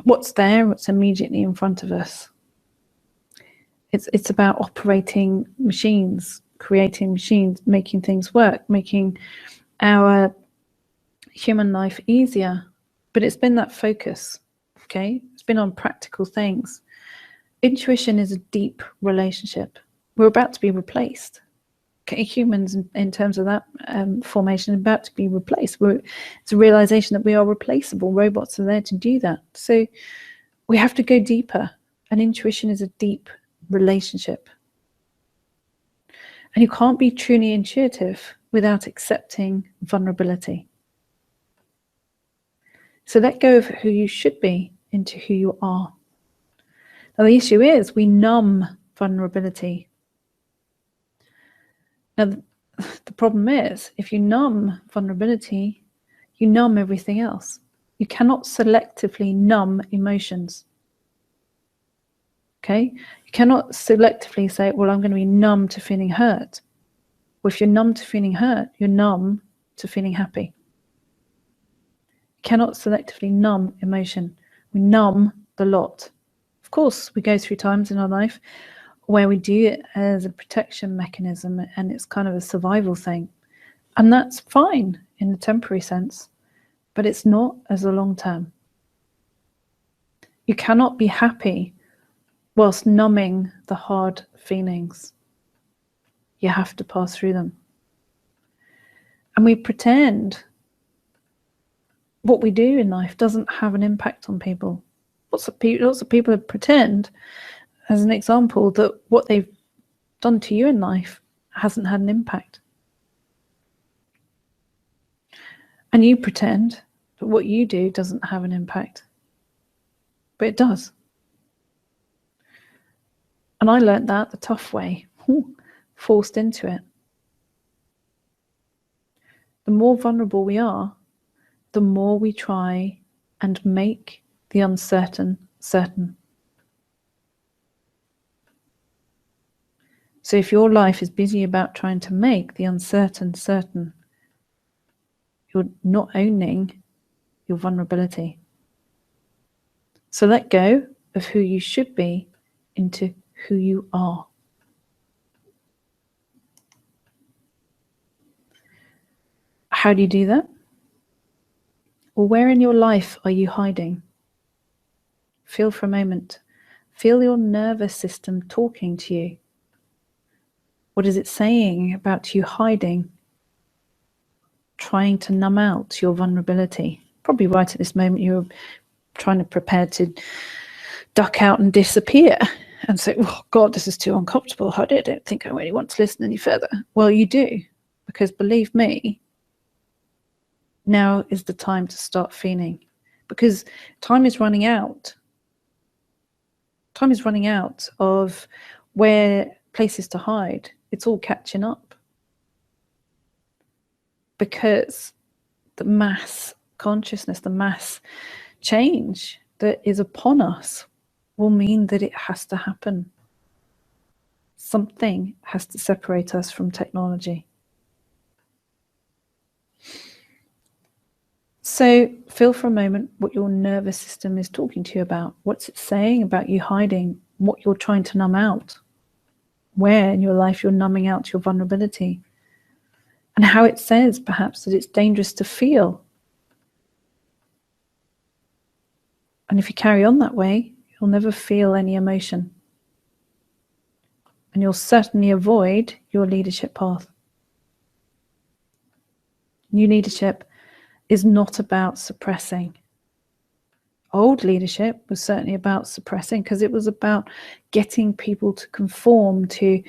what's there, what's immediately in front of us. It's about operating machines, creating machines, making things work, making our human life easier. But it's been that focus, okay? It's It's been on practical things. Intuition is a deep relationship. We're about to be replaced. Okay, humans, in terms of that formation, are about to be replaced. It's a realization that we are replaceable. Robots are there to do that. So we have to go deeper. And intuition is a deep relationship. And you can't be truly intuitive without accepting vulnerability. So let go of who you should be into who you are. Now, the issue is we numb vulnerability. Now, the problem is if you numb vulnerability, you numb everything else. You cannot selectively numb emotions. Okay? You cannot selectively say, well, I'm going to be numb to feeling hurt. Well, if you're numb to feeling hurt, you're numb to feeling happy. You cannot selectively numb emotion. We numb the lot. Of course, we go through times in our life where we do it as a protection mechanism and it's kind of a survival thing. And that's fine in the temporary sense, but it's not as a long term. You cannot be happy whilst numbing the hard feelings. You have to pass through them. And we pretend what we do in life doesn't have an impact on people. Lots of people pretend, as an example, that what they've done to you in life hasn't had an impact. And you pretend that what you do doesn't have an impact. But it does. And I learned that the tough way, forced into it. The more vulnerable we are, the more we try and make the uncertain certain. So if your life is busy about trying to make the uncertain certain, you're not owning your vulnerability. So let go of who you should be into who you are. How do you do that? Well, where in your life are you hiding? Feel for a moment. Feel your nervous system talking to you. What is it saying about you hiding? Trying to numb out your vulnerability. Probably right at this moment you're trying to prepare to duck out and disappear and say, oh God, this is too uncomfortable. Heidi, I don't think I really want to listen any further. Well, you do, because believe me, now is the time to start feeling, because time is running out. Time is running out of where places to hide. It's all catching up. Because the mass consciousness, the mass change that is upon us will mean that it has to happen. Something has to separate us from technology. So feel for a moment what your nervous system is talking to you about. What's it saying about you hiding? What you're trying to numb out? Where in your life you're numbing out your vulnerability? And how it says perhaps that it's dangerous to feel. And if you carry on that way, you'll never feel any emotion. And you'll certainly avoid your leadership path. New leadership is not about suppressing. Old leadership was certainly about suppressing, because it was about getting people to conform, to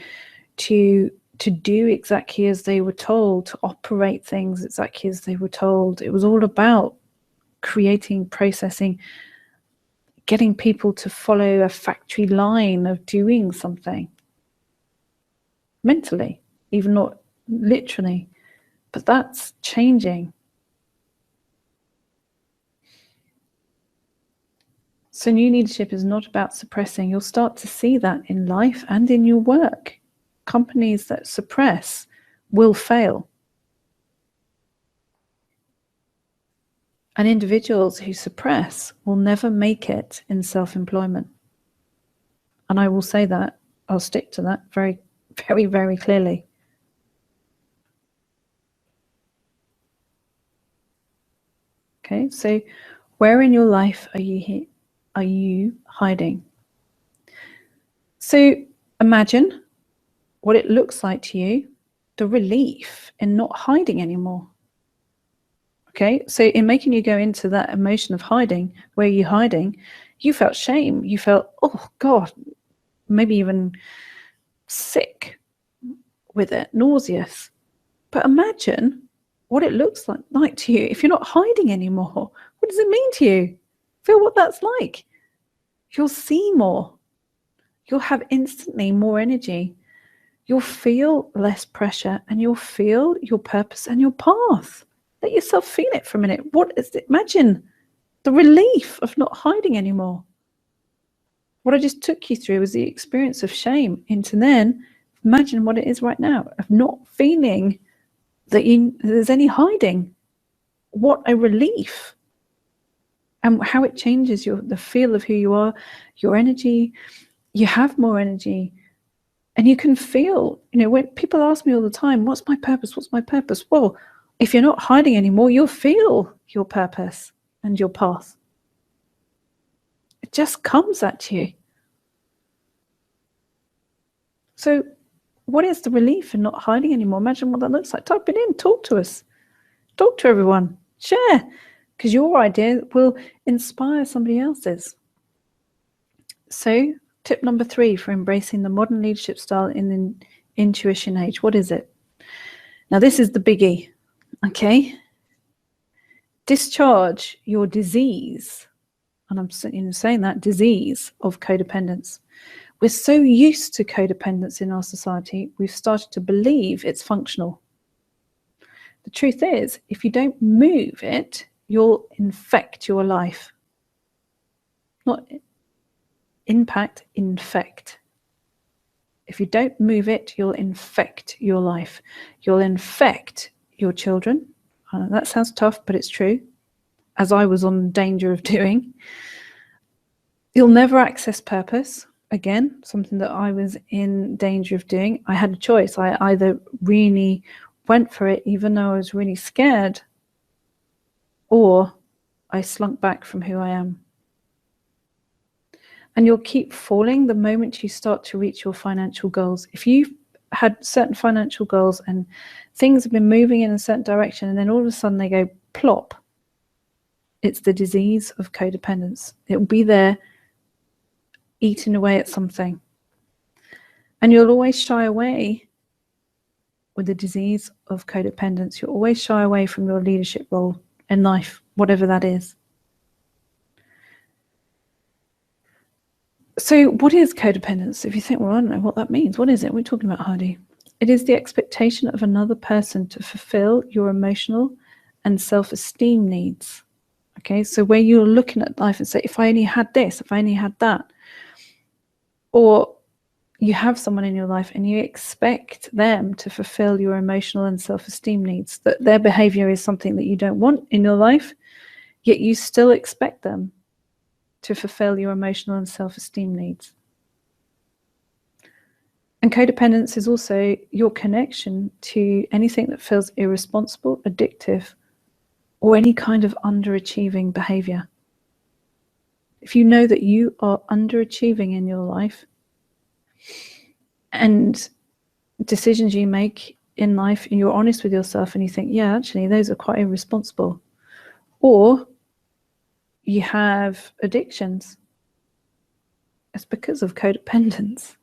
do exactly as they were told, to operate things exactly as they were told. It was all about creating, processing, getting people to follow a factory line of doing something. Mentally, even not literally. But that's changing. So new leadership is not about suppressing. You'll start to see that in life and in your work. Companies that suppress will fail. And individuals who suppress will never make it in self-employment. And I will say that, I'll stick to that very, very, very clearly. Okay, so where in your life are you are you hiding? So imagine what it looks like to you, the relief in not hiding anymore. Okay, so in making you go into that emotion of hiding, where you're hiding, you felt shame. You felt, oh God, maybe even sick with it, nauseous. But imagine what it looks like to you if you're not hiding anymore. What does it mean to you? Feel what that's like. You'll see more. You'll have instantly more energy. You'll feel less pressure, and you'll feel your purpose and your path. Let yourself feel it for a minute. What is it? Imagine the relief of not hiding anymore. What I just took you through was the experience of shame into then imagine what it is right now of not feeling that there's any hiding. What a relief. And how it changes the feel of who you are, your energy. You have more energy. And you can feel, when people ask me all the time, what's my purpose? What's my purpose? Well, if you're not hiding anymore, you'll feel your purpose and your path. It just comes at you. So what is the relief in not hiding anymore? Imagine what that looks like. Type it in. Talk to us. Talk to everyone. Share. Because your idea will inspire somebody else's. So tip number 3 for embracing the modern leadership style in the intuition age. What is it? Now, this is the biggie. Okay. Discharge your disease. And I'm saying that disease of codependence. We're so used to codependence in our society, we've started to believe it's functional. The truth is, if you don't move it, you'll infect your life. Not impact, infect. If you don't move it, you'll infect your life. You'll infect your children. That sounds tough, but it's true, as I was on danger of doing. You'll never access purpose. Again, something that I was in danger of doing. I had a choice. I either really went for it, even though I was really scared, or I slunk back from who I am. And you'll keep falling the moment you start to reach your financial goals. If you've had certain financial goals and things have been moving in a certain direction, and then all of a sudden they go plop, it's the disease of codependence. It will be there eating away at something. And you'll always shy away with the disease of codependence. You'll always shy away from your leadership role in life, whatever that is. So what is codependence? If you think, well, I don't know what that means. What is it? What are we talking about, Heidi? It is the expectation of another person to fulfill your emotional and self-esteem needs. Okay, so where you're looking at life and say, if I only had this, if I only had that. Or you have someone in your life and you expect them to fulfill your emotional and self-esteem needs, that their behavior is something that you don't want in your life, yet you still expect them to fulfill your emotional and self-esteem needs. And codependence is also your connection to anything that feels irresponsible, addictive, or any kind of underachieving behavior. If you know that you are underachieving in your life and decisions you make in life, and you're honest with yourself and you think, yeah, actually, those are quite irresponsible. Or you have addictions, it's because of codependence.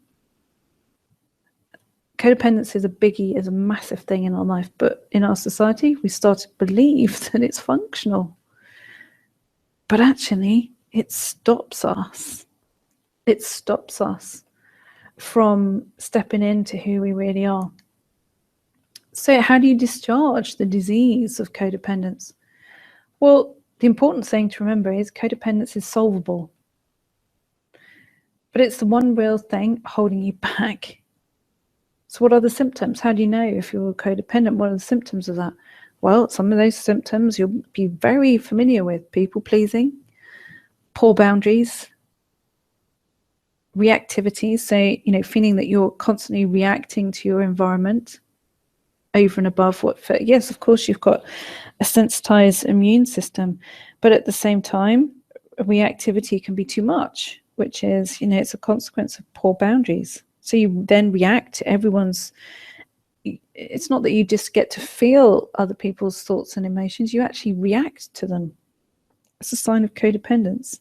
Codependence is a biggie, is a massive thing in our life, but in our society, we start to believe that it's functional. But actually, it stops us. It stops us from stepping into who we really are. So how do you discharge the disease of codependence? Well, the important thing to remember is codependence is solvable. But it's the one real thing holding you back. So what are the symptoms? How do you know if you're codependent? What are the symptoms of that? Well, some of those symptoms you'll be very familiar with. People pleasing, poor boundaries, reactivities. So, feeling that you're constantly reacting to your environment over and above what, yes, of course, you've got a sensitized immune system, but at the same time, reactivity can be too much, which is, it's a consequence of poor boundaries. So you then react to everyone's. It's not that you just get to feel other people's thoughts and emotions, you actually react to them. It's a sign of codependence.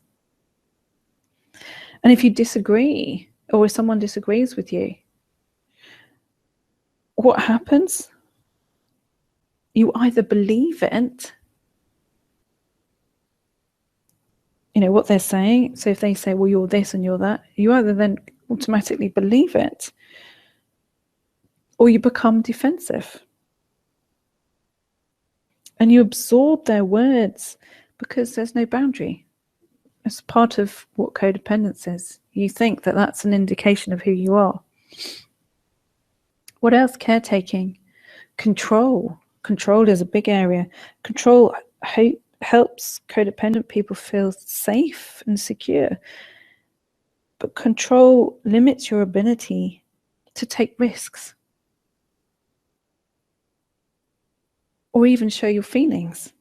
And if you disagree, or if someone disagrees with you, what happens? You either believe it, what they're saying. So if they say, well, you're this and you're that, you either then automatically believe it, or you become defensive. And you absorb their words because there's no boundary. It's part of what codependence is. You think that that's an indication of who you are. What else? Caretaking. Control. Control is a big area. Control helps codependent people feel safe and secure. But control limits your ability to take risks. Or even show your feelings.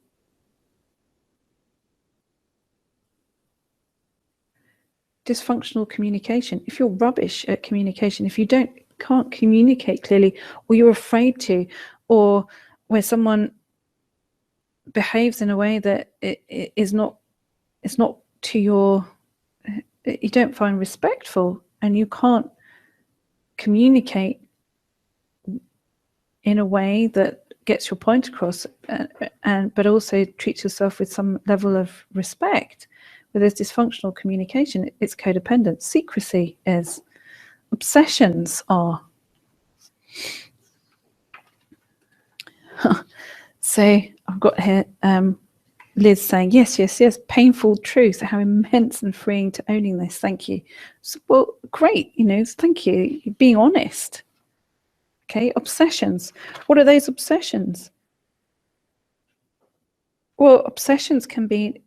Dysfunctional communication. If you're rubbish at communication, if you can't communicate clearly, or you're afraid to, or where someone behaves in a way that it's not to your, you don't find respectful, and you can't communicate in a way that gets your point across, but also treats yourself with some level of respect. Where there's dysfunctional communication, it's codependence. Secrecy is. Obsessions are. So I've got here Liz saying, yes, painful truth. How immense and freeing to owning this. Thank you. So, well, great. Thank you. You're being honest. Okay, obsessions. What are those obsessions? Well, obsessions can be,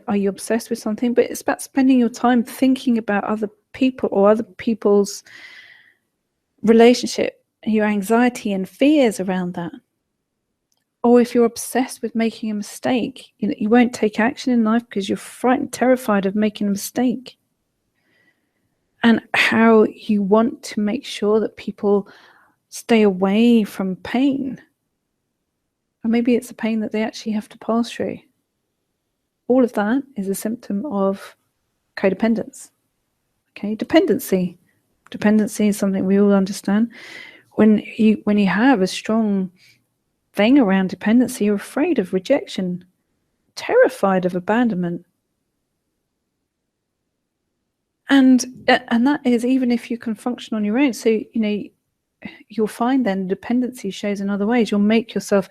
are you obsessed with something? But it's about spending your time thinking about other people or other people's relationship, your anxiety and fears around that. Or if you're obsessed with making a mistake, you won't take action in life because you're frightened, terrified of making a mistake. And how you want to make sure that people stay away from pain. Or maybe it's a pain that they actually have to pass through. All of that is a symptom of codependence. Okay, dependency. Dependency is something we all understand. When you have a strong thing around dependency, you're afraid of rejection, terrified of abandonment. And that is even if you can function on your own. So, you'll find then dependency shows in other ways. You'll make yourself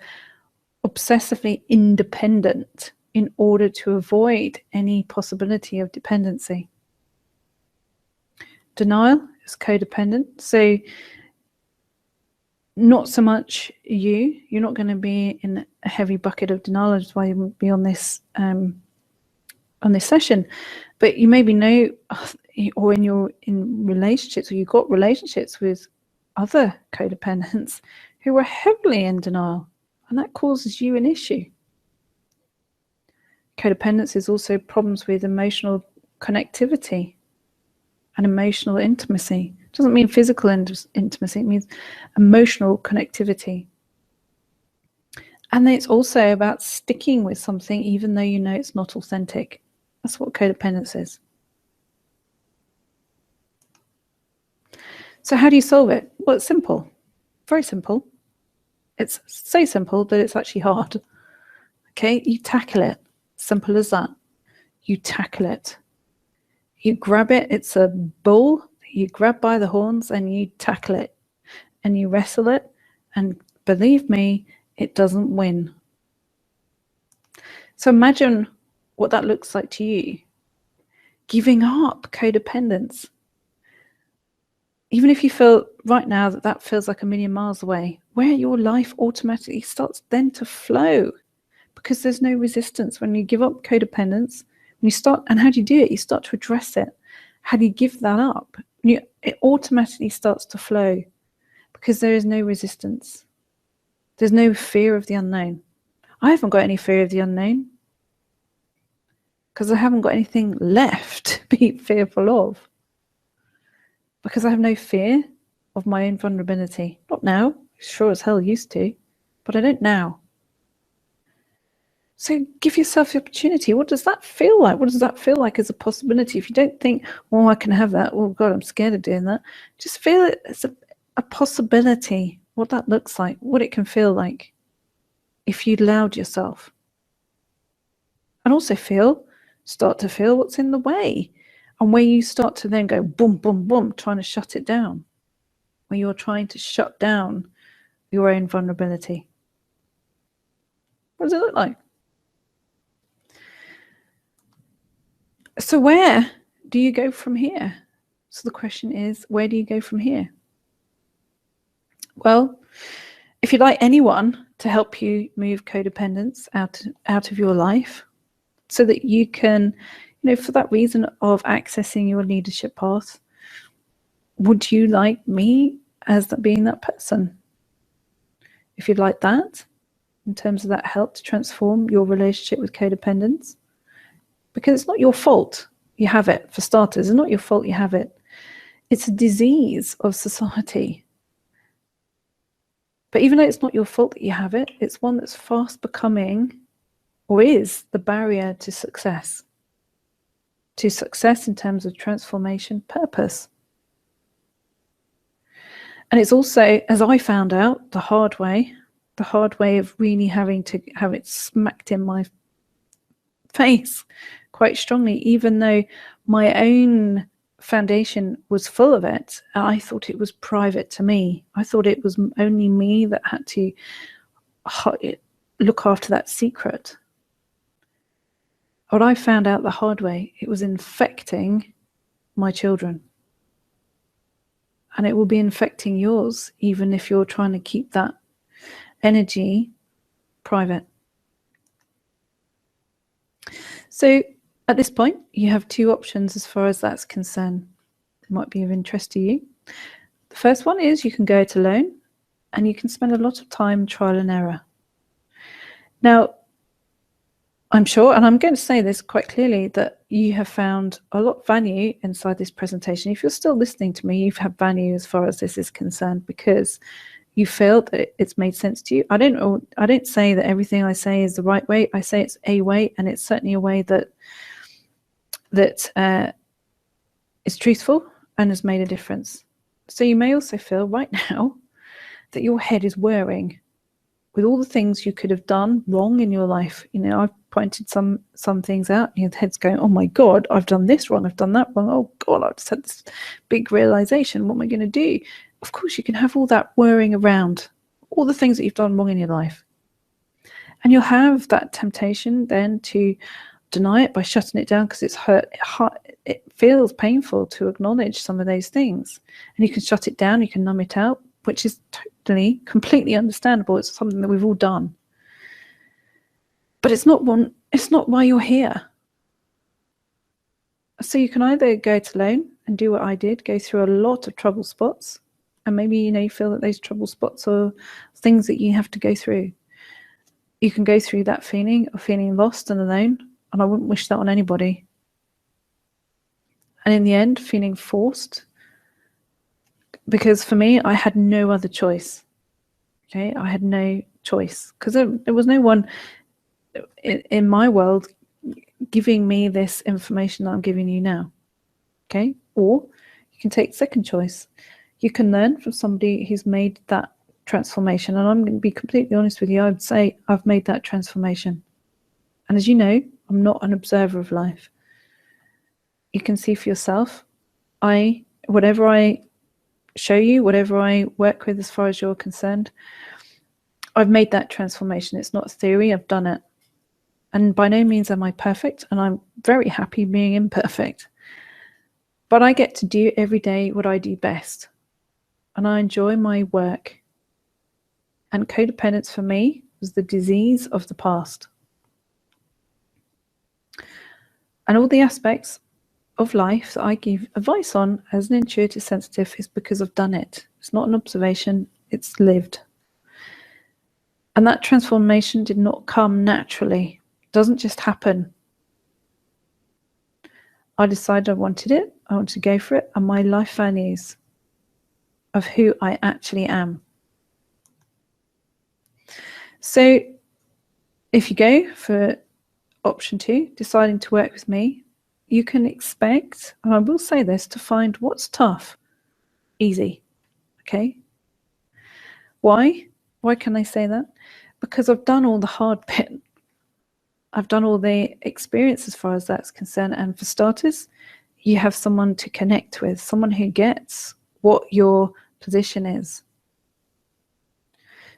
obsessively independent in order to avoid any possibility of dependency. Denial is codependent. So not so much you're not going to be in a heavy bucket of denial. That's why you won't be on this session. But you maybe know, or when you're in relationships, or you've got relationships with other codependents who are heavily in denial, and that causes you an issue. Codependence is also problems with emotional connectivity and emotional intimacy. It doesn't mean physical intimacy, it means emotional connectivity. And then it's also about sticking with something even though you know it's not authentic. That's what codependence is. So how do you solve it? Well, it's simple. Very simple. It's so simple that it's actually hard. Okay, you tackle it. Simple as that. You tackle it. You grab it. It's a bull. You grab by the horns and you tackle it. And you wrestle it. And believe me, it doesn't win. So imagine what that looks like to you. Giving up codependence. Even if you feel right now that feels like a million miles away, where your life automatically starts then to flow because there's no resistance. When you give up codependence, when you start, and how do you do it? You start to address it. How do you give that up? It automatically starts to flow because there is no resistance. There's no fear of the unknown. I haven't got any fear of the unknown. because I haven't got anything left to be fearful of. Because I have no fear of my own vulnerability. Not now, sure as hell used to, but I don't now. So give yourself the opportunity. What does that feel like? What does that feel like as a possibility? If you don't think, oh, I can have that. Oh, God, I'm scared of doing that. Just feel it as a possibility, what that looks like, what it can feel like if you allowed yourself. And also start to feel what's in the way. And where you start to then go boom, boom, boom, trying to shut it down. Where you're trying to shut down your own vulnerability. What does it look like? So where do you go from here? So the question is, where do you go from here? Well, if you'd like anyone to help you move codependence out of your life so that you can, for that reason of accessing your leadership path, would you like me as being that person? If you'd like that, in terms of that help to transform your relationship with codependence, because it's not your fault you have it, for starters. It's not your fault you have it. It's a disease of society. But even though it's not your fault that you have it, it's one that's fast becoming, or is, the barrier to success. To success in terms of transformation, purpose. And it's also, as I found out, the hard way of really having to have it smacked in my face quite strongly, even though my own foundation was full of it. I thought it was private to me. I thought it was only me that had to look after that secret. What I found out the hard way, it was infecting my children. And it will be infecting yours, even if you're trying to keep that energy private. So at this point, you have two options as far as that's concerned. It might be of interest to you. The first one is you can go it alone, and you can spend a lot of time trial and error. Now, I'm sure, and I'm going to say this quite clearly, that you have found a lot of value inside this presentation. If you're still listening to me, you've had value as far as this is concerned, because you feel that it's made sense to you. I don't say that everything I say is the right way. I say it's a way, and it's certainly a way that is truthful and has made a difference. So you may also feel right now that your head is whirring with all the things you could have done wrong in your life. I've pointed some things out, and your head's going, oh my God, I've done this wrong, I've done that wrong. Oh God, I've just had this big realization. What am I going to do? Of course, you can have all that whirring around, all the things that you've done wrong in your life. And you'll have that temptation then to deny it by shutting it down, because it's it feels painful to acknowledge some of those things. And you can shut it down, you can numb it out, which is totally, completely understandable. It's something that we've all done. But it's not why you're here. So you can either go it alone and do what I did, go through a lot of trouble spots, and maybe you feel that those trouble spots are things that you have to go through. You can go through that feeling of feeling lost and alone, and I wouldn't wish that on anybody. And in the end, feeling forced, because for me, I had no other choice. Okay, I had no choice, because there was no one in my world giving me this information that I'm giving you now. Okay, or you can take the second choice. You can learn from somebody who's made that transformation. And I'm going to be completely honest with you. I would say I've made that transformation. And as you know, I'm not an observer of life. You can see for yourself. Whatever I show you, whatever I work with as far as you're concerned, I've made that transformation. It's not a theory. I've done it. And by no means am I perfect. And I'm very happy being imperfect. But I get to do every day what I do best. And I enjoy my work. And codependence for me was the disease of the past. And all the aspects of life that I give advice on as an intuitive sensitive is because I've done it. It's not an observation, it's lived. And that transformation did not come naturally. It doesn't just happen. I decided I wanted it. I wanted to go for it. And my life values of who I actually am. So if you go for option 2, deciding to work with me, you can expect, and I will say this, to find what's tough easy. Okay? Why? Why can I say that? Because I've done all the hard bit. I've done all the experience as far as that's concerned. And for starters, you have someone to connect with, someone who gets what your position is.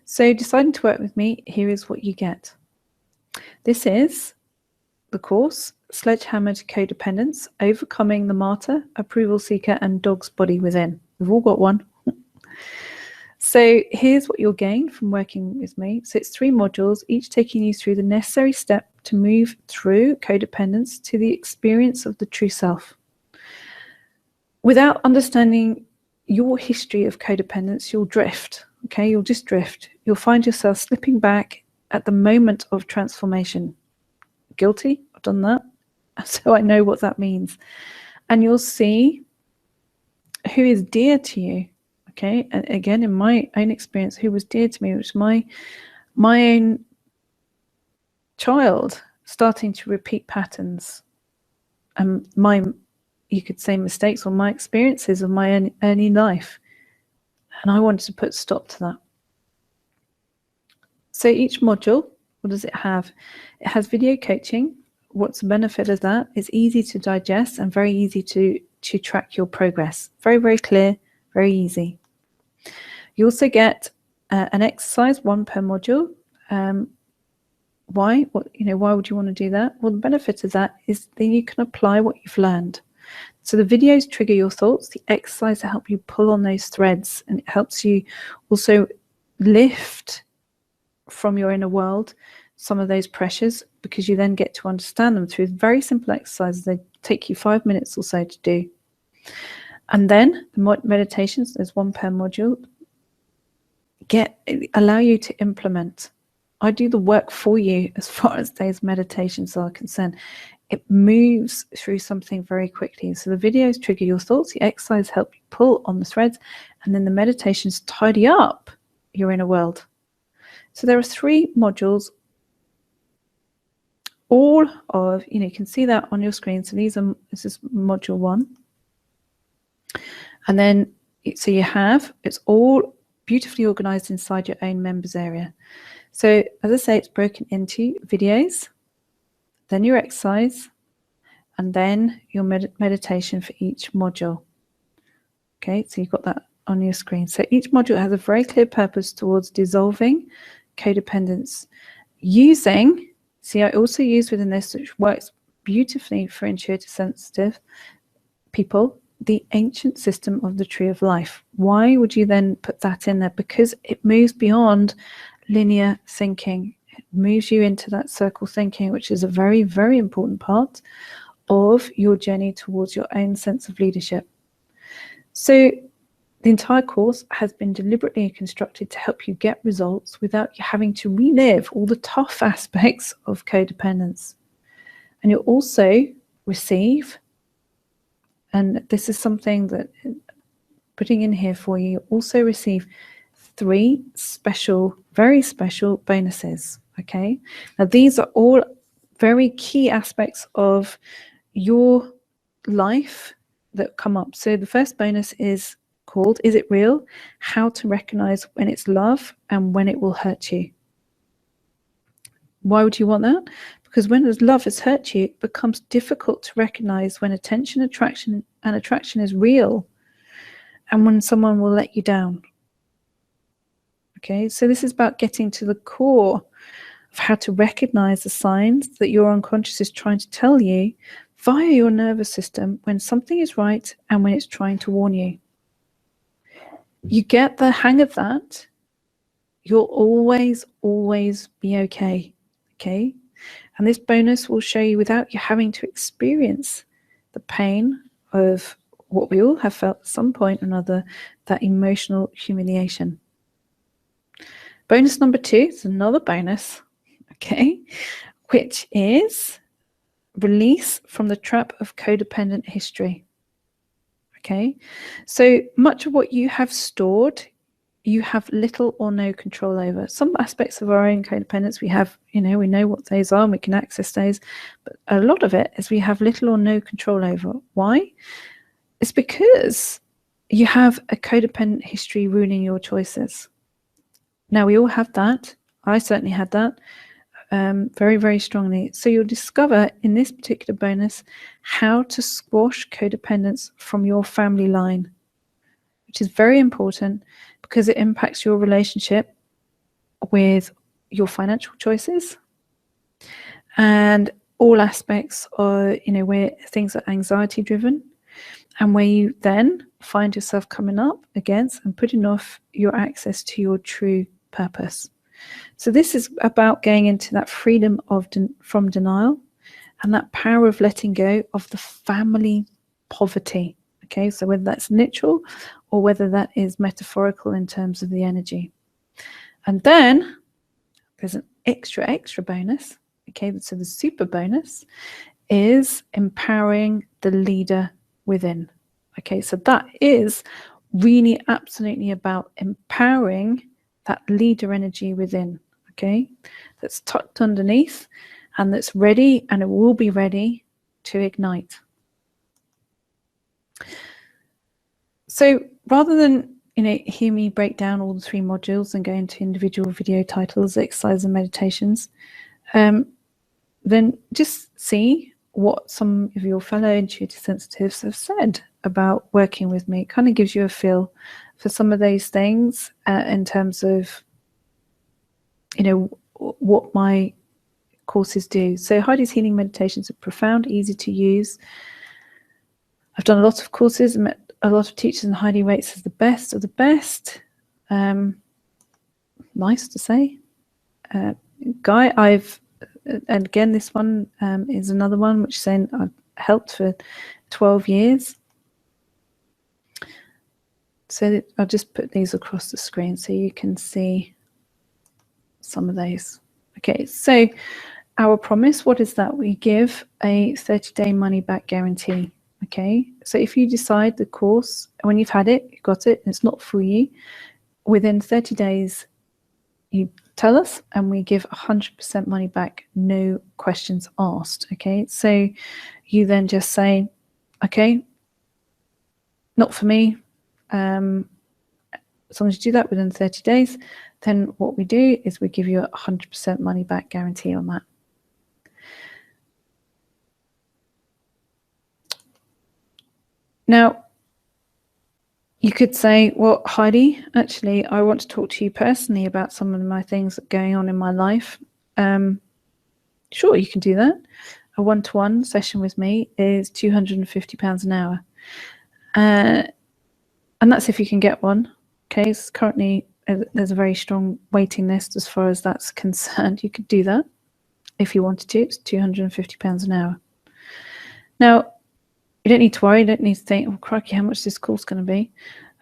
So deciding to work with me, here is what you get. This is the course, Sledgehammered Codependence, Overcoming the Martyr, Approval Seeker, and Dog's Body Within. We've all got one. So here's what you'll gain from working with me. So it's 3 modules, each taking you through the necessary step to move through codependence to the experience of the true self. Without understanding your history of codependence, you'll drift. Okay, you'll just drift. You'll find yourself slipping back at the moment of transformation. Guilty, I've done that. So I know what that means. And you'll see who is dear to you. Okay, and again, in my own experience, who was dear to me, which was my own child starting to repeat patterns and you could say mistakes or my experiences of my early life. And I wanted to put stop to that. So each module, what does it have? It has video coaching. What's the benefit of that? It's easy to digest and very easy to track your progress. Very, very clear, very easy. You also get an exercise, 1 per module. Why? Why would you want to do that? Well, the benefit of that is then you can apply what you've learned. So the videos trigger your thoughts. The exercise to help you pull on those threads, and it helps you also lift from your inner world some of those pressures, because you then get to understand them through very simple exercises. They take you 5 minutes or so to do. And then the meditations, there's 1 per module, allow you to implement. I do the work for you as far as those meditations are concerned. It moves through something very quickly. So the videos trigger your thoughts, the exercise help you pull on the threads, and then the meditations tidy up your inner world. So there are 3 modules, all of, you can see that on your screen. So this is module 1. And then, so it's all beautifully organized inside your own members area. So as I say, it's broken into videos, then your exercise, and then your meditation for each module. Okay, so you've got that on your screen. So each module has a very clear purpose towards dissolving codependence. I also use within this, which works beautifully for intuitive sensitive people, the ancient system of the tree of life. Why would you then put that in there? Because it moves beyond linear thinking. It moves you into that circle thinking, which is a very, very important part of your journey towards your own sense of leadership. So the entire course has been deliberately constructed to help you get results without you having to relive all the tough aspects of codependence. And you'll also receive, and this is something that putting in here for you, also receive 3 special, very special bonuses. Okay, now these are all very key aspects of your life that come up. So the first bonus is called Is It Real? How to Recognize When It's Love and When It Will Hurt You. Why would you want that? Because when love has hurt you, it becomes difficult to recognize when attention, attraction is real and when someone will let you down. Okay, so this is about getting to the core of how to recognize the signs that your unconscious is trying to tell you via your nervous system when something is right and when it's trying to warn you. You get the hang of that, you'll always be okay. Okay, and this bonus will show you without you having to experience the pain of what we all have felt at some point or another, that emotional humiliation. Bonus number 2 is another bonus, okay, which is release from the trap of codependent history. Okay, so much of what you have stored, you have little or no control over. Some aspects of our own codependence we have, we know what those are and we can access those, but a lot of it is we have little or no control over. Why? It's because you have a codependent history ruining your choices. Now, we all have that. I certainly had that very, very strongly. So you'll discover in this particular bonus how to squash codependence from your family line, which is very important because it impacts your relationship with your financial choices and all aspects of, where things are anxiety driven and where you then find yourself coming up against and putting off your access to your true purpose. So this is about going into that freedom from denial and that power of letting go of the family poverty. Okay, so whether that's literal or whether that is metaphorical in terms of the energy. And then there's an extra bonus. Okay, so the super bonus is empowering the leader within. Okay, so that is really absolutely about empowering that leader energy within. Okay, that's tucked underneath and that's ready, and it will be ready to ignite. So rather than hear me break down all the 3 modules and go into individual video titles, exercises and meditations, then just see what some of your fellow intuitive sensitives have said about working with me. It kind of gives you a feel for some of those things in terms of what my courses do. So Heidi's healing meditations are profound, easy to use. I've done a lot of courses and met a lot of teachers, and Heidi rates as the best of the best. Nice to say. Guy, and again, this one is another one which is saying I've helped for 12 years. So I'll just put these across the screen so you can see some of those. Okay, so our promise, what is that? We give a 30-day money-back guarantee. Okay, so if you decide the course, when you've had it, you've got it, and it's not for you, within 30 days, you tell us and we give 100% money back, no questions asked. Okay, so you then just say, okay, not for me. As long as you do that within 30 days, then what we do is we give you a 100% money back guarantee on that. Now, you could say, well, Heidi, actually, I want to talk to you personally about some of my things that are going on in my life. Sure, you can do that. A one-to-one session with me is £250 an hour. And that's if you can get one. Okay, so currently there's a very strong waiting list as far as that's concerned. You could do that if you wanted to. It's £250 an hour. Now, you don't need to worry. You don't need to think, oh, crikey, how much this course going to be?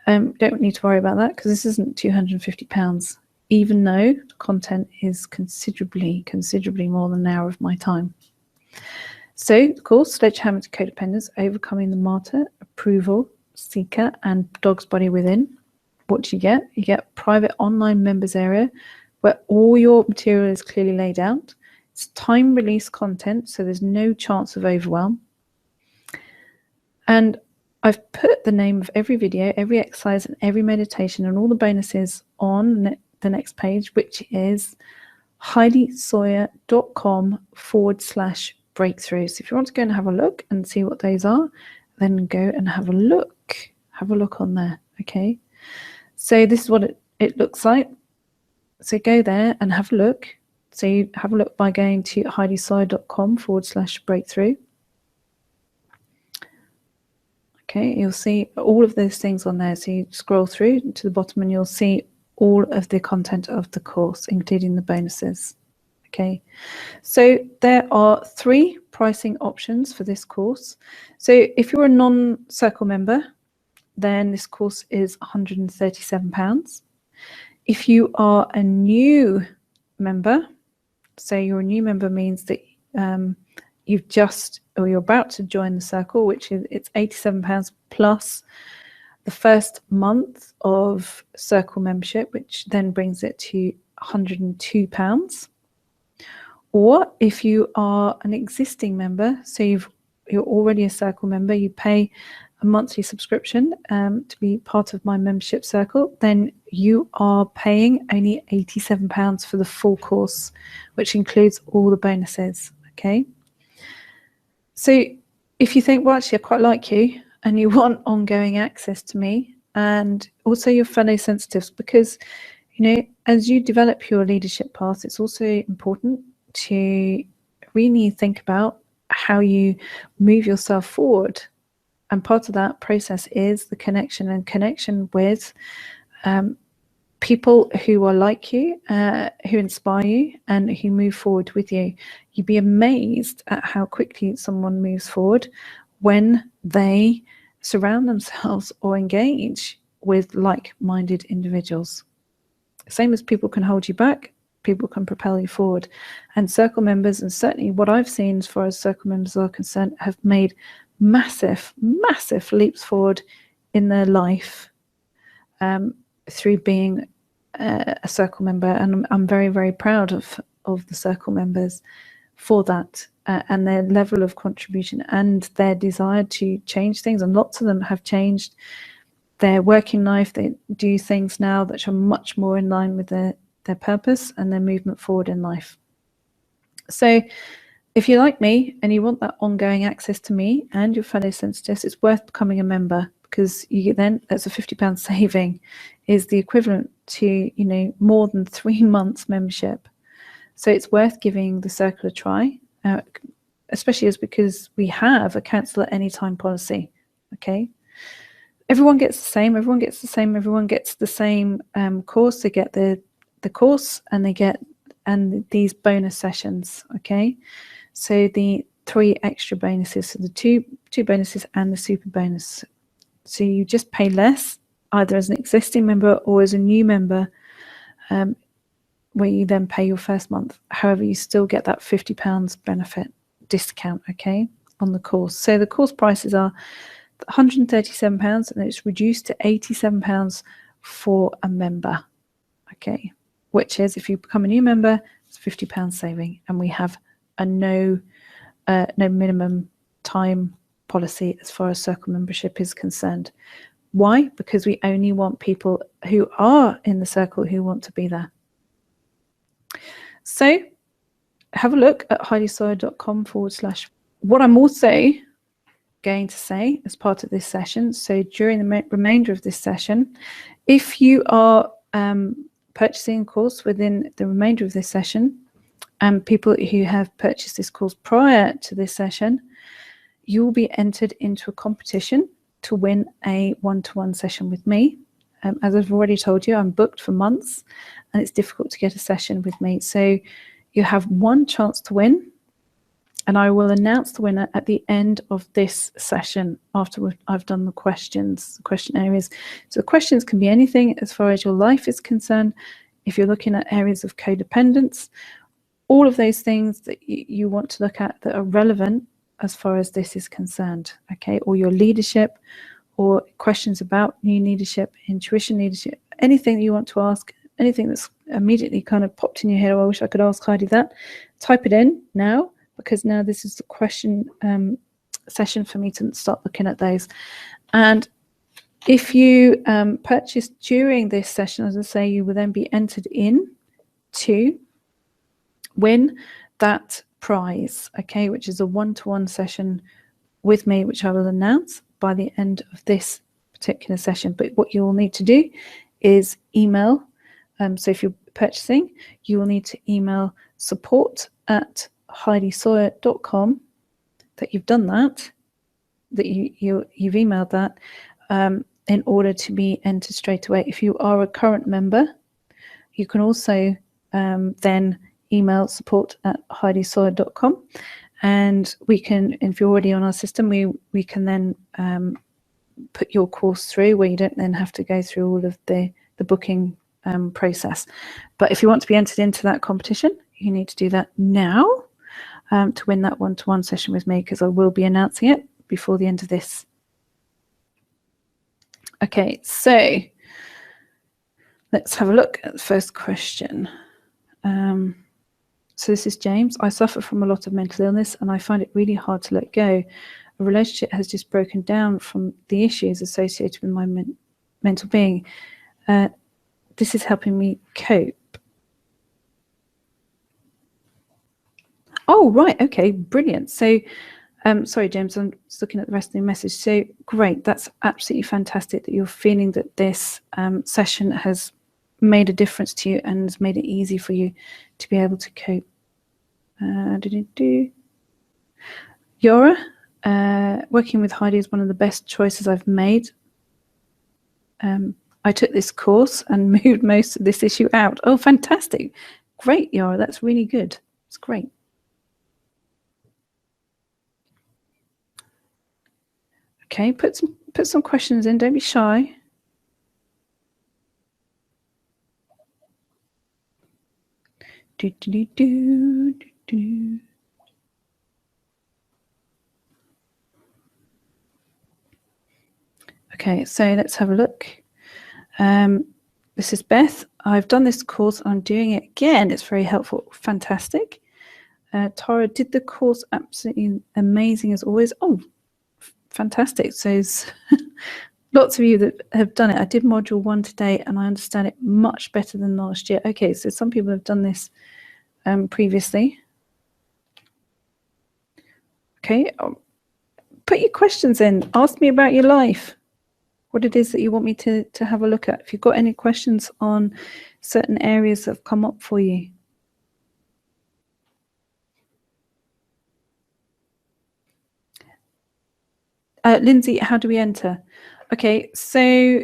Don't need to worry about that because this isn't £250, even though the content is considerably more than an hour of my time. So, the course, Sledgehammer to Codependence, Overcoming the Martyr, Approval, Seeker, and Dog's Body Within. What do you get? You get a private online members area where all your material is clearly laid out. It's time release content, so there's no chance of overwhelm. And I've put the name of every video, every exercise, and every meditation and all the bonuses on the next page, which is heidisawyer.com/breakthrough. So if you want to go and have a look and see what those are, then go and have a look. Have a look on there, okay? So this is what it looks like. So go there and have a look. So you have a look by going to heidisawyer.com/breakthrough. Okay, you'll see all of those things on there. So you scroll through to the bottom and you'll see all of the content of the course, including the bonuses. Okay, so there are 3 pricing options for this course. So if you're a non-circle member, then this course is £137. If you are a new member, so you're a new member means that you're about to join the circle, which is it's £87 plus the first month of circle membership, which then brings it to £102. Or if you are an existing member, so you're already a circle member, you pay a monthly subscription to be part of my membership circle, then you are paying only £87 for the full course, which includes all the bonuses. Okay. So if you think, well, actually, I quite like you and you want ongoing access to me and also your fellow sensitives, because, you know, as you develop your leadership path, it's also important to really think about how you move yourself forward. And part of that process is the connection with people who are like you, who inspire you and who move forward with you. You'd be amazed at how quickly someone moves forward when they surround themselves or engage with like-minded individuals. Same as people can hold you back, people can propel you forward. And circle members, and certainly what I've seen as far as circle members are concerned, have made massive leaps forward in their life through being a circle member. And I'm very, very proud of the circle members for that and their level of contribution and their desire to change things. And lots of them have changed their working life. They do things now that are much more in line with their purpose and their movement forward in life. So if you're like me and you want that ongoing access to me and your fellow sensitives, it's worth becoming a member, because you then, that's a £50 saving, is the equivalent to, you know, more than 3 months membership. So it's worth giving the circle a try, especially as because we have a cancel at any time policy. Okay. Everyone gets the same. Everyone gets the same course. They get the course and they get these bonus sessions. Okay, so the 3 extra bonuses, so the two bonuses and the super bonus. So you just pay less, either as an existing member or as a new member, where you then pay your first month. However, you still get that £50 benefit discount. Okay, on the course. So the course prices are £137 and it's reduced to £87 for a member. Okay, which is, if you become a new member, it's £50 saving, and we have a no minimum time policy as far as circle membership is concerned. Why? Because we only want people who are in the circle who want to be there. So have a look at heidisawyer.com/. What I'm also going to say as part of this session, so during the remainder of this session, if you are purchasing a course within the remainder of this session, and people who have purchased this course prior to this session, you will be entered into a competition to win a one-to-one session with me. As I've already told you, I'm booked for months and it's difficult to get a session with me. So you have one chance to win, and I will announce the winner at the end of this session after I've done the question areas. So the questions can be anything as far as your life is concerned. If you're looking at areas of codependence, all of those things that you want to look at that are relevant as far as this is concerned, okay, or your leadership, or questions about new leadership, intuition leadership, anything that you want to ask, anything that's immediately kind of popped in your head, oh, I wish I could ask Heidi that, type it in now, because now this is the question session for me to start looking at those. And if you purchase during this session, as I say, you will then be entered in to win that prize, okay, which is a one-to-one session with me, which I will announce by the end of this particular session. But what you will need to do is email, so if you're purchasing, you will need to email support@heidisawyer.com that you've done that you've emailed that in order to be entered straight away. If you are a current member, you can also then email support@heidisawyer.com, and we can, if you're already on our system, we can then put your course through, where you don't then have to go through all of the booking process. But if you want to be entered into that competition, you need to do that now. to win that one-to-one session with me, because I will be announcing it before the end of this. Okay, so let's have a look at the first question. So this is James. I suffer from a lot of mental illness and I find it really hard to let go. A relationship has just broken down from the issues associated with my mental being. This is helping me cope. Oh, right. Okay, brilliant. So, sorry, James, I'm just looking at the rest of the message. So great. That's absolutely fantastic that you're feeling that this session has made a difference to you and has made it easy for you to be able to cope. Yora, working with Heidi is one of the best choices I've made. I took this course and moved most of this issue out. Oh, fantastic. Great, Yora. That's really good. It's great. Okay, put some questions in. Don't be shy. Okay, so let's have a look. This is Beth. I've done this course. I'm doing it again. It's very helpful. Fantastic. Tara did the course. Absolutely amazing as always. Oh, fantastic. So there's lots of you that have done it. I did module 1 today and I understand it much better than last year. Okay, so some people have done this previously. Okay, put your questions in. Ask me about your life, what it is that you want me to have a look at. If you've got any questions on certain areas that have come up for you. Lindsay, how do we enter? Okay, so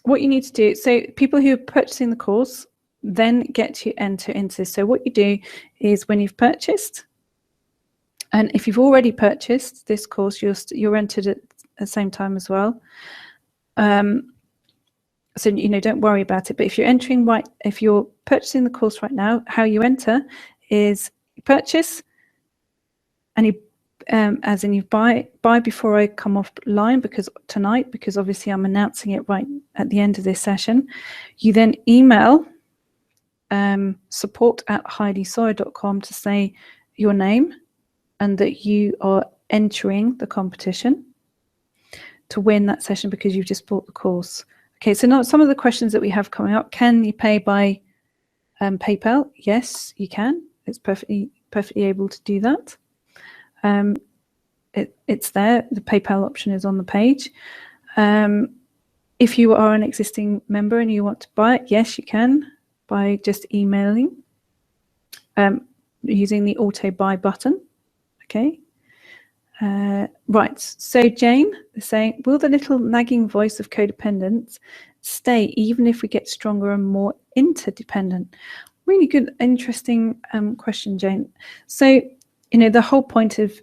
what you need to do, so people who are purchasing the course then get to enter into this. So what you do is when you've purchased, and if you've already purchased this course, you're entered at the same time as well. So, you know, don't worry about it. But if you're entering right, if you're purchasing the course right now, how you enter is you purchase and you, as in you buy before I come offline, because tonight, because obviously I'm announcing it right at the end of this session. You then email support@heidisawyer.com to say your name and that you are entering the competition to win that session because you've just bought the course. Okay, so now some of the questions that we have coming up. Can you pay by PayPal? Yes, you can. It's perfectly able to do that. It's there. The PayPal option is on the page. If you are an existing member and you want to buy it, yes, you can by just emailing using the auto buy button. Okay. Right, so Jane is saying, will the little nagging voice of codependence stay even if we get stronger and more interdependent? Really good, interesting question, Jane. So, you know, the whole point of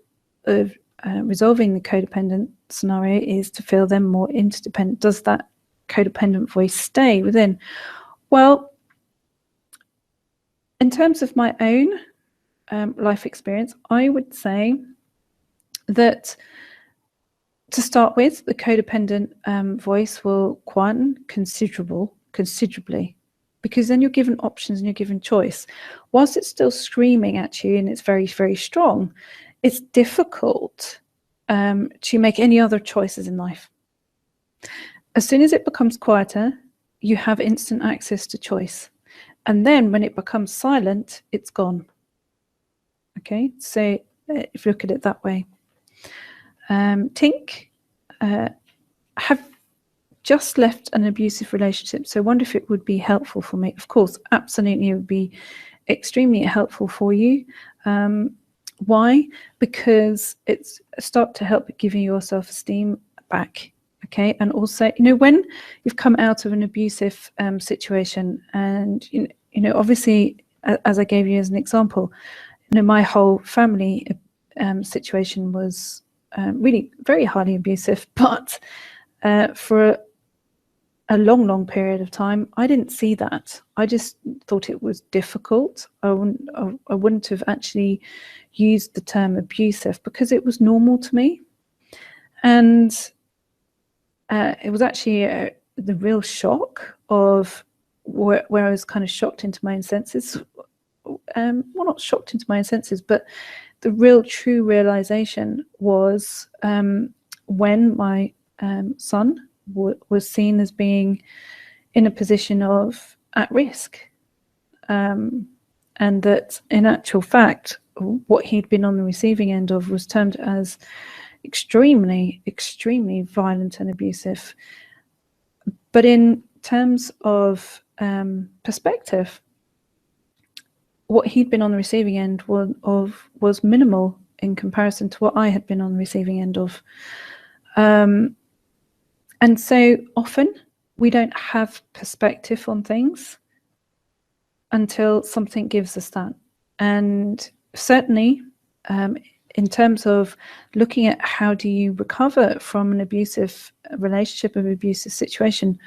resolving the codependent scenario is to feel them more interdependent. Does that codependent voice stay within? Well, in terms of my own life experience, I would say that to start with, the codependent voice will quieten considerably, because then you're given options and you're given choice. Whilst it's still screaming at you and it's very, very strong, it's difficult to make any other choices in life. As soon as it becomes quieter, you have instant access to choice. And then when it becomes silent, it's gone. Okay, so if you look at it that way. Tink, have just left an abusive relationship, so I wonder if it would be helpful for me. Of course, absolutely, it would be extremely helpful for you. Why? Because it's start to help giving your self-esteem back. Okay, and also, you know, when you've come out of an abusive situation, and you know, obviously, as I gave you as an example, you know, my whole family situation was really very highly abusive, but for a long period of time, I didn't see that. I just thought it was difficult. I wouldn't have actually used the term abusive because it was normal to me. And it was actually the real shock of where I was kind of shocked into my own senses. Well, not shocked into my own senses, but the real true realization was when my son was seen as being in a position of at risk, and that in actual fact what he'd been on the receiving end of was termed as extremely violent and abusive. But in terms of perspective, what he'd been on the receiving end was minimal in comparison to what I had been on the receiving end of. And so often we don't have perspective on things until something gives us that. And certainly in terms of looking at how do you recover from an abusive relationship, an abusive situation,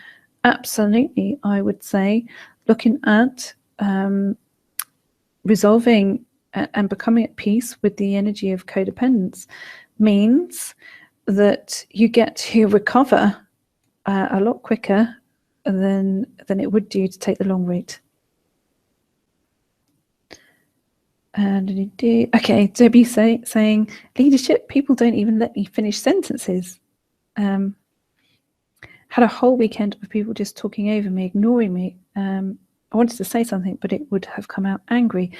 absolutely, I would say looking at resolving and becoming at peace with the energy of codependence means that you get to recover a lot quicker than it would do to take the long route. And okay, Debbie saying leadership, people don't even let me finish sentences. Had a whole weekend of people just talking over me, ignoring me. I wanted to say something, but it would have come out angry.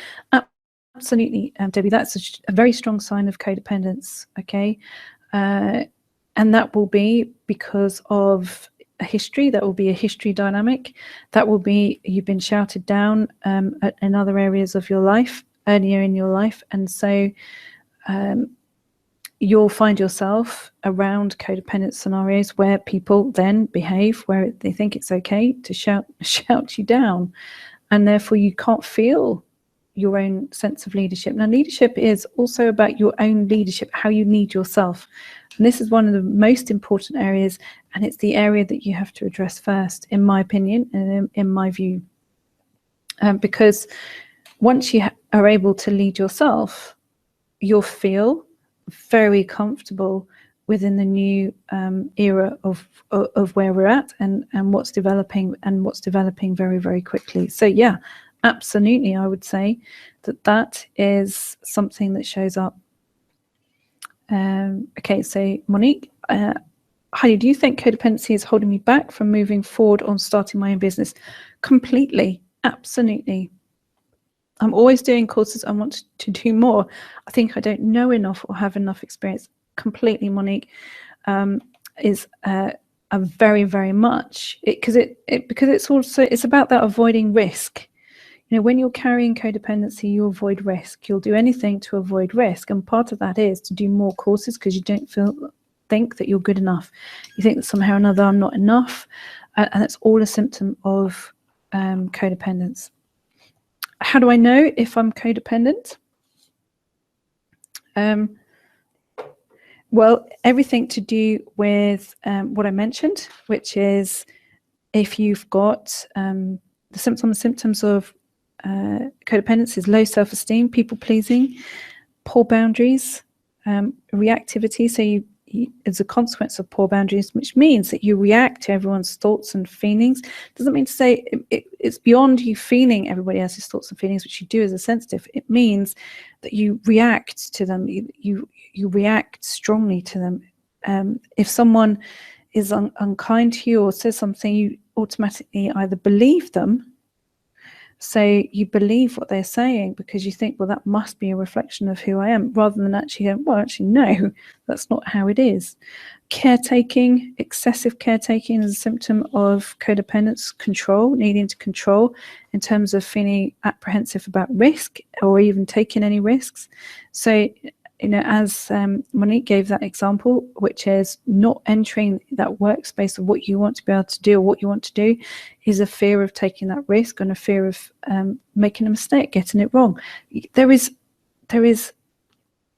Absolutely, Debbie, that's a very strong sign of codependence, okay? And that will be because of a history, that will be a history dynamic, that will be you've been shouted down in other areas of your life, earlier in your life, and so you'll find yourself around codependent scenarios where people then behave where they think it's okay to shout you down, and therefore you can't feel your own sense of leadership. Now, leadership is also about your own leadership, how you lead yourself. And this is one of the most important areas, and it's the area that you have to address first, in my opinion and in my view. Because once you are able to lead yourself, you'll feel very comfortable within the new era of where we're at and what's developing very, very quickly. So yeah, absolutely, I would say that is something that shows up. Okay, so Monique, Heidi, do you think codependency is holding me back from moving forward on starting my own business? Completely, absolutely. I'm always doing courses. I want to do more. I think I don't know enough or have enough experience. Completely, Monique, is a very, very much because it's about that avoiding risk. You know, when you're carrying codependency, you avoid risk. You'll do anything to avoid risk, and part of that is to do more courses because you don't think that you're good enough. You think that somehow or another I'm not enough, and it's all a symptom of codependence. How do I know if I'm codependent? Well, everything to do with what I mentioned, which is if you've got the symptoms of codependency is low self-esteem, people-pleasing, poor boundaries, reactivity. So you, as a consequence of poor boundaries, which means that you react to everyone's thoughts and feelings. Doesn't mean to say it's beyond you feeling everybody else's thoughts and feelings, which you do as a sensitive. It means that you react to them. You react strongly to them. If someone is unkind to you or says something, you automatically either believe them. So you believe what they're saying because you think, well, that must be a reflection of who I am, rather than actually going, well, actually, no, that's not how it is. Caretaking, excessive caretaking is a symptom of codependence, control, needing to control in terms of feeling apprehensive about risk or even taking any risks. So, you know, as Monique gave that example, which is not entering that workspace of what you want to be able to do or what you want to do, is a fear of taking that risk and a fear of making a mistake, getting it wrong. There is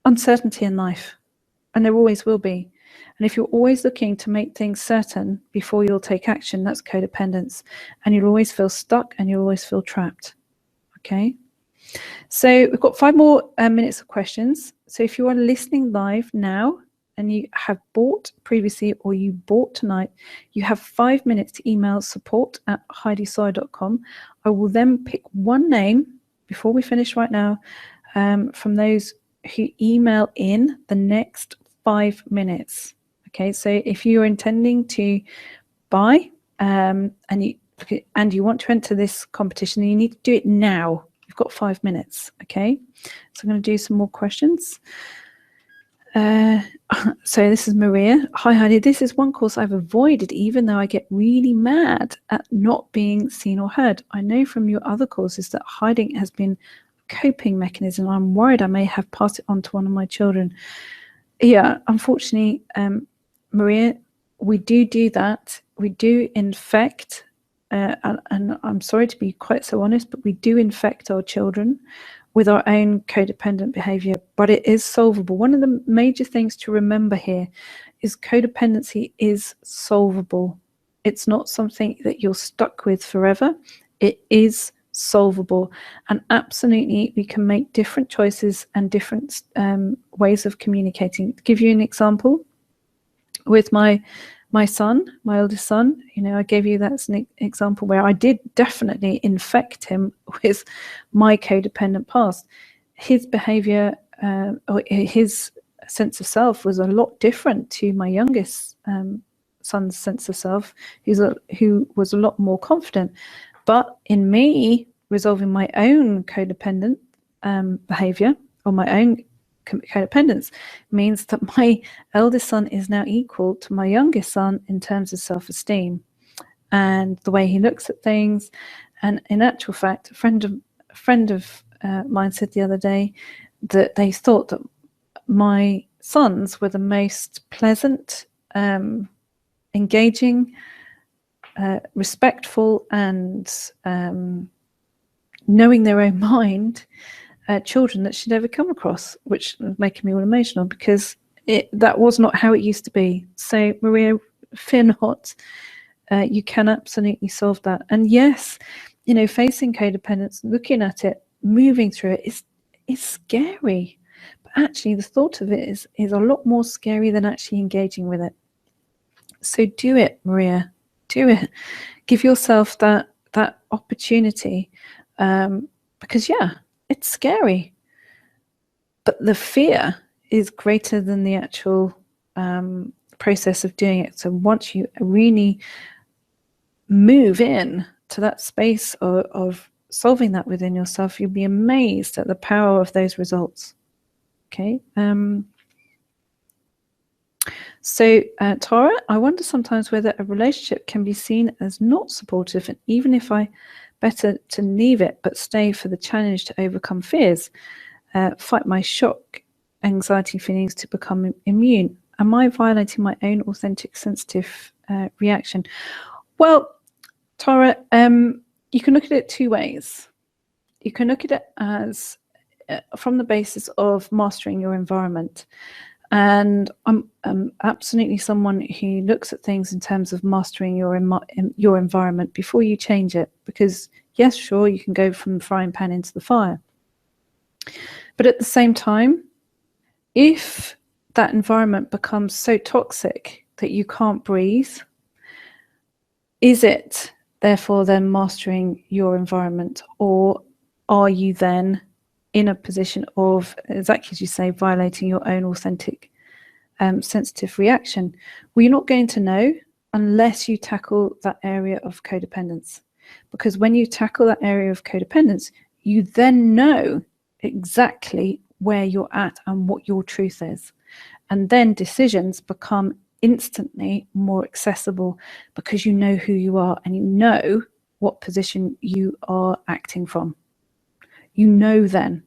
uncertainty in life, and there always will be. And if you're always looking to make things certain before you'll take action, that's codependence. And you'll always feel stuck and you'll always feel trapped. Okay. So we've got 5 more minutes of questions. So if you are listening live now and you have bought previously or you bought tonight, you have 5 minutes to email support@heidisawyer.com. I will then pick one name before we finish right now from those who email in the next 5 minutes. Okay, so if you're intending to buy and you want to enter this competition, you need to do it now. You've got 5 minutes. Okay, so I'm going to do some more questions. So this is Maria. Hi Heidi, this is one course I've avoided even though I get really mad at not being seen or heard. I know from your other courses that hiding has been a coping mechanism. I'm worried I may have passed it on to one of my children. Yeah, unfortunately, Maria, we do that. We do infect, and I'm sorry to be quite so honest, but we do infect our children with our own codependent behavior, but it is solvable. One of the major things to remember here is codependency is solvable. It's not something that you're stuck with forever. It is solvable, and absolutely we can make different choices and different ways of communicating. To give you an example, with my son, my oldest son, I gave you that as an example where I did definitely infect him with my codependent past. His behavior or his sense of self was a lot different to my youngest son's sense of self, who was a lot more confident. But in me resolving my own codependent behavior or my own codependence means that my eldest son is now equal to my youngest son in terms of self-esteem and the way he looks at things. And in actual fact, a friend of mine said the other day that they thought that my sons were the most pleasant, engaging, respectful, and knowing their own mind children that she'd ever come across, which was making me all emotional because that was not how it used to be. So Maria, fear not. You can absolutely solve that. And yes, facing codependence, looking at it, moving through it is scary. But actually the thought of it is a lot more scary than actually engaging with it. So do it, Maria. Do it. Give yourself that opportunity. Because it's scary, but the fear is greater than the actual process of doing it. So once you really move in to that space of solving that within yourself, you'll be amazed at the power of those results. Okay. So Tara, I wonder sometimes whether a relationship can be seen as not supportive, and even if I better to leave it but stay for the challenge to overcome fears, fight my shock, anxiety feelings to become immune. Am I violating my own authentic, sensitive reaction? Well, Tara, you can look at it 2 ways. You can look at it as from the basis of mastering your environment. And I'm absolutely someone who looks at things in terms of mastering your environment before you change it. Because yes, sure, you can go from the frying pan into the fire. But at the same time, if that environment becomes so toxic that you can't breathe, is it therefore then mastering your environment? Or are you then in a position of, exactly as you say, violating your own authentic sensitive reaction? Well, you're not going to know unless you tackle that area of codependence. Because when you tackle that area of codependence, you then know exactly where you're at and what your truth is. And then decisions become instantly more accessible because you know who you are and you know what position you are acting from. You know then.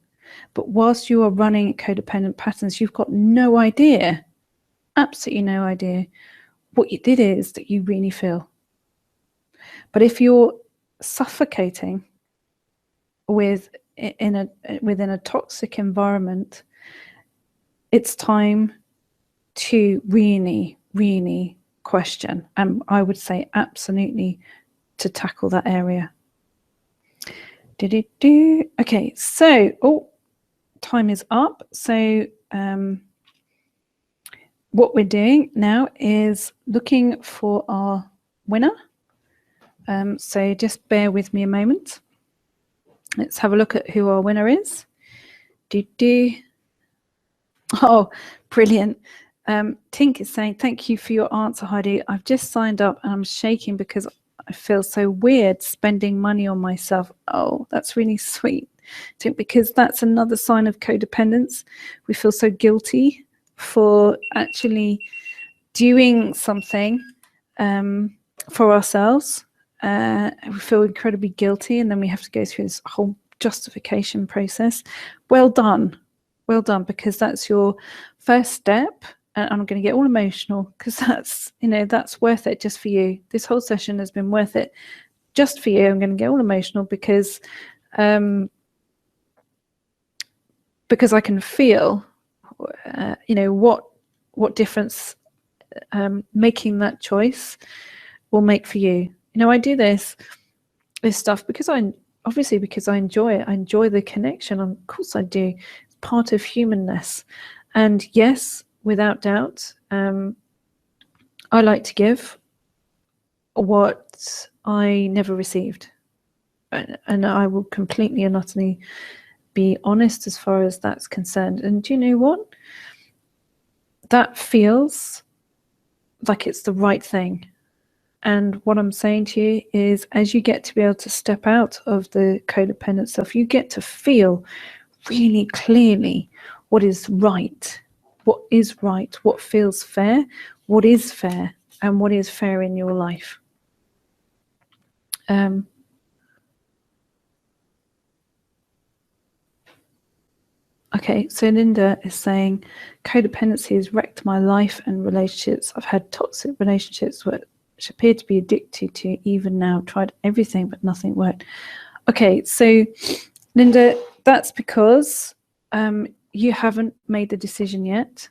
But whilst you are running codependent patterns, you've got no idea, absolutely no idea what you did is that you really feel. But if you're suffocating within a toxic environment, it's time to really question. And I would say absolutely to tackle that area. Okay, so time is up. So what we're doing now is looking for our winner. So just bear with me a moment. Let's have a look at who our winner is. Oh, brilliant. Tink is saying, thank you for your answer, Heidi. I've just signed up and I'm shaking because I feel so weird spending money on myself. Oh, that's really sweet. Tink, because that's another sign of codependence. We feel so guilty for actually doing something for ourselves. We feel incredibly guilty, and then we have to go through this whole justification process. Well done, because that's your first step. And I'm going to get all emotional because that's, that's worth it just for you. This whole session has been worth it just for you. I'm going to get all emotional because I can feel, what difference making that choice will make for you. I do this stuff because I enjoy it. I enjoy the connection. Of course I do. It's part of humanness. And yes, without doubt, I like to give what I never received. And I will completely and utterly be honest as far as that's concerned. And do you know what? That feels like it's the right thing. And what I'm saying to you is, as you get to be able to step out of the codependent stuff, you get to feel really clearly what is right, what feels fair, what is fair, and what is fair in your life. Okay, so Linda is saying, codependency has wrecked my life and relationships. I've had toxic relationships which appear to be addicted to even now. Tried everything, but nothing worked. Okay, so Linda, that's because you haven't made the decision yet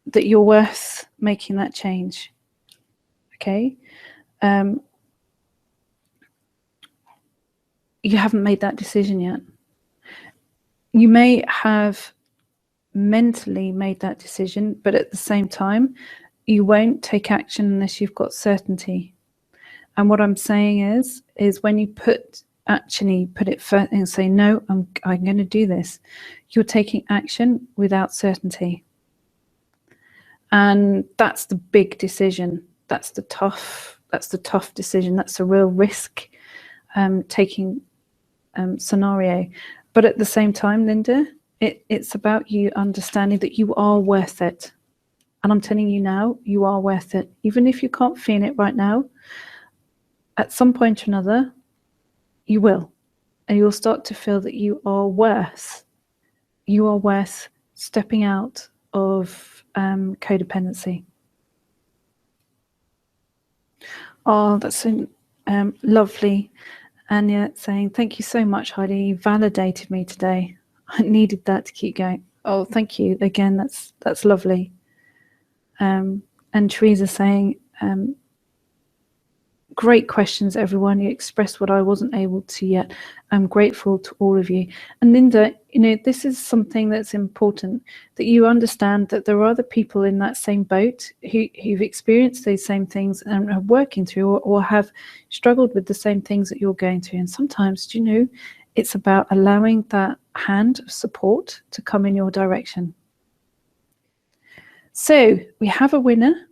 that you're worth making that change. Okay, you haven't made that decision yet. You may have mentally made that decision, but at the same time, you won't take action unless you've got certainty. And what I'm saying is when you put it first and say, no, I'm going to do this, you're taking action without certainty. And that's the big decision. That's the tough decision. That's a real risk taking scenario. But at the same time, Linda, it's about you understanding that you are worth it. And I'm telling you now, you are worth it. Even if you can't feel it right now, at some point or another, you will. And you'll start to feel that you are worth stepping out of codependency. Oh, that's so lovely. Anya saying, thank you so much, Heidi. You validated me today. I needed that to keep going. Oh, thank you. Again, that's lovely. And Teresa saying, great questions, everyone. You expressed what I wasn't able to yet. I'm grateful to all of you. And Linda, this is something that's important, that you understand that there are other people in that same boat who've experienced those same things and are working through or have struggled with the same things that you're going through. And sometimes, it's about allowing that hand of support to come in your direction. So we have a winner.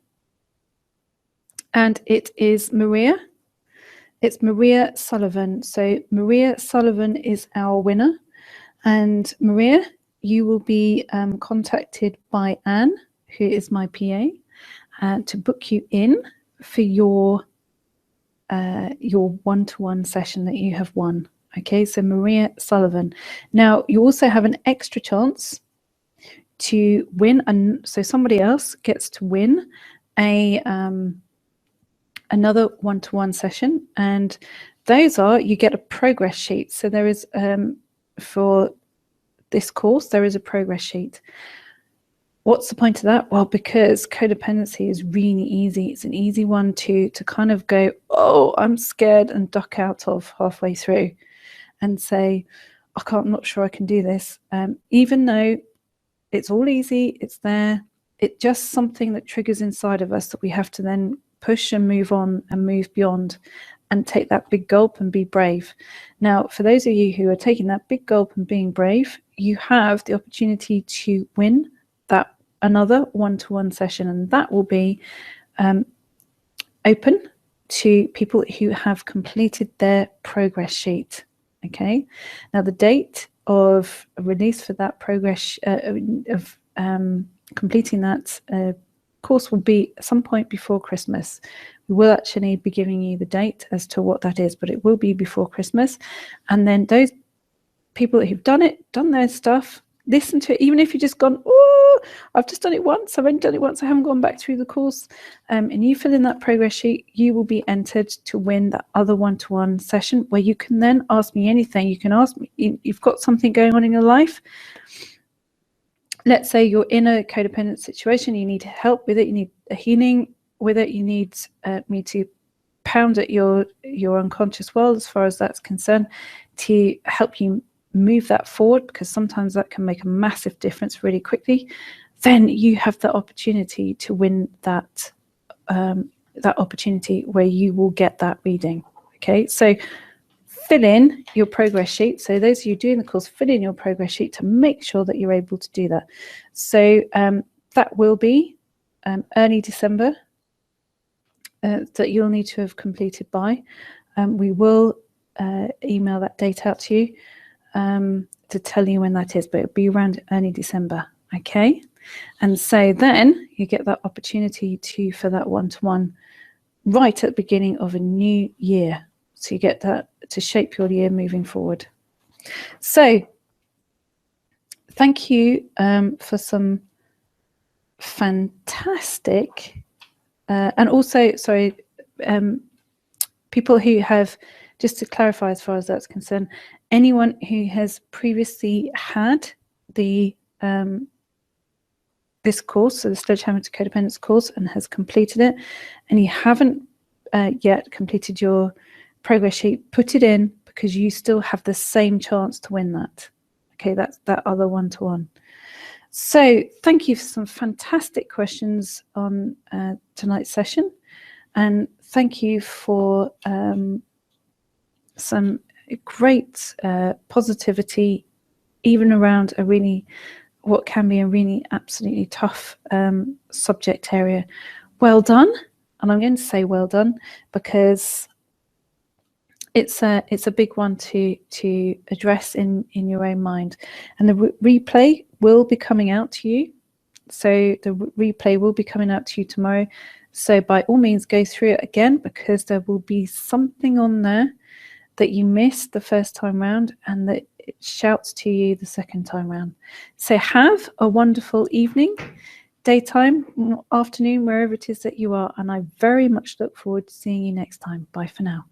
And it is Maria. It's Maria Sullivan. So Maria Sullivan is our winner. And Maria, you will be contacted by Anne, who is my PA, to book you in for your one-to-one session that you have won. Okay, so Maria Sullivan. Now, you also have an extra chance to win, and so somebody else gets to win another one-to-one session, and those are, you get a progress sheet. So there is, for this course, there is a progress sheet. What's the point of that? Well, because codependency is really easy. It's an easy one to kind of go, oh, I'm scared, and duck out of halfway through and say, I'm not sure I can do this. Even though it's all easy, it's there. It's just something that triggers inside of us that we have to then push and move on and move beyond and take that big gulp and be brave. Now, for those of you who are taking that big gulp and being brave, you have the opportunity to win that another one-to-one session, and that will be open to people who have completed their progress sheet. Okay, now the date of release for that progress of completing that course will be at some point before Christmas. We will actually be giving you the date as to what that is, but it will be before Christmas. And then those people who've done their stuff, listen to it, even if you've just gone, oh, I've just done it once, I've only done it once, I haven't gone back through the course, and you fill in that progress sheet, you will be entered to win that other one-to-one session where you can then ask me anything. You can ask me, you've got something going on in your life. Let's say you're in a codependent situation, you need help with it, you need a healing with it, you need me to pound at your unconscious world as far as that's concerned, to help you move that forward, because sometimes that can make a massive difference really quickly. Then you have the opportunity to win that opportunity where you will get that reading. Okay, so fill in your progress sheet. So those of you doing the course, fill in your progress sheet to make sure that you're able to do that. So that will be early December that you'll need to have completed by. We will email that date out to you to tell you when that is, but it'll be around early December. Okay, and so then you get that opportunity for that one-to-one right at the beginning of a new year. So you get that to shape your year moving forward. So thank you for some fantastic and also, sorry, people who have, just to clarify as far as that's concerned, anyone who has previously had the this course, so the Sledgehammer to Codependence course, and has completed it, and you haven't yet completed your progress sheet, put it in, because you still have the same chance to win that. Okay, that's that other one-to-one. So thank you for some fantastic questions on tonight's session, and thank you for some great positivity, even around a really, what can be a really absolutely tough subject area. Well done. And I'm going to say well done because it's a big one to address in your own mind. And the replay will be coming out to you. So the replay will be coming out to you tomorrow. So by all means, go through it again, because there will be something on there that you missed the first time round and that it shouts to you the second time round. So have a wonderful evening, daytime, afternoon, wherever it is that you are. And I very much look forward to seeing you next time. Bye for now.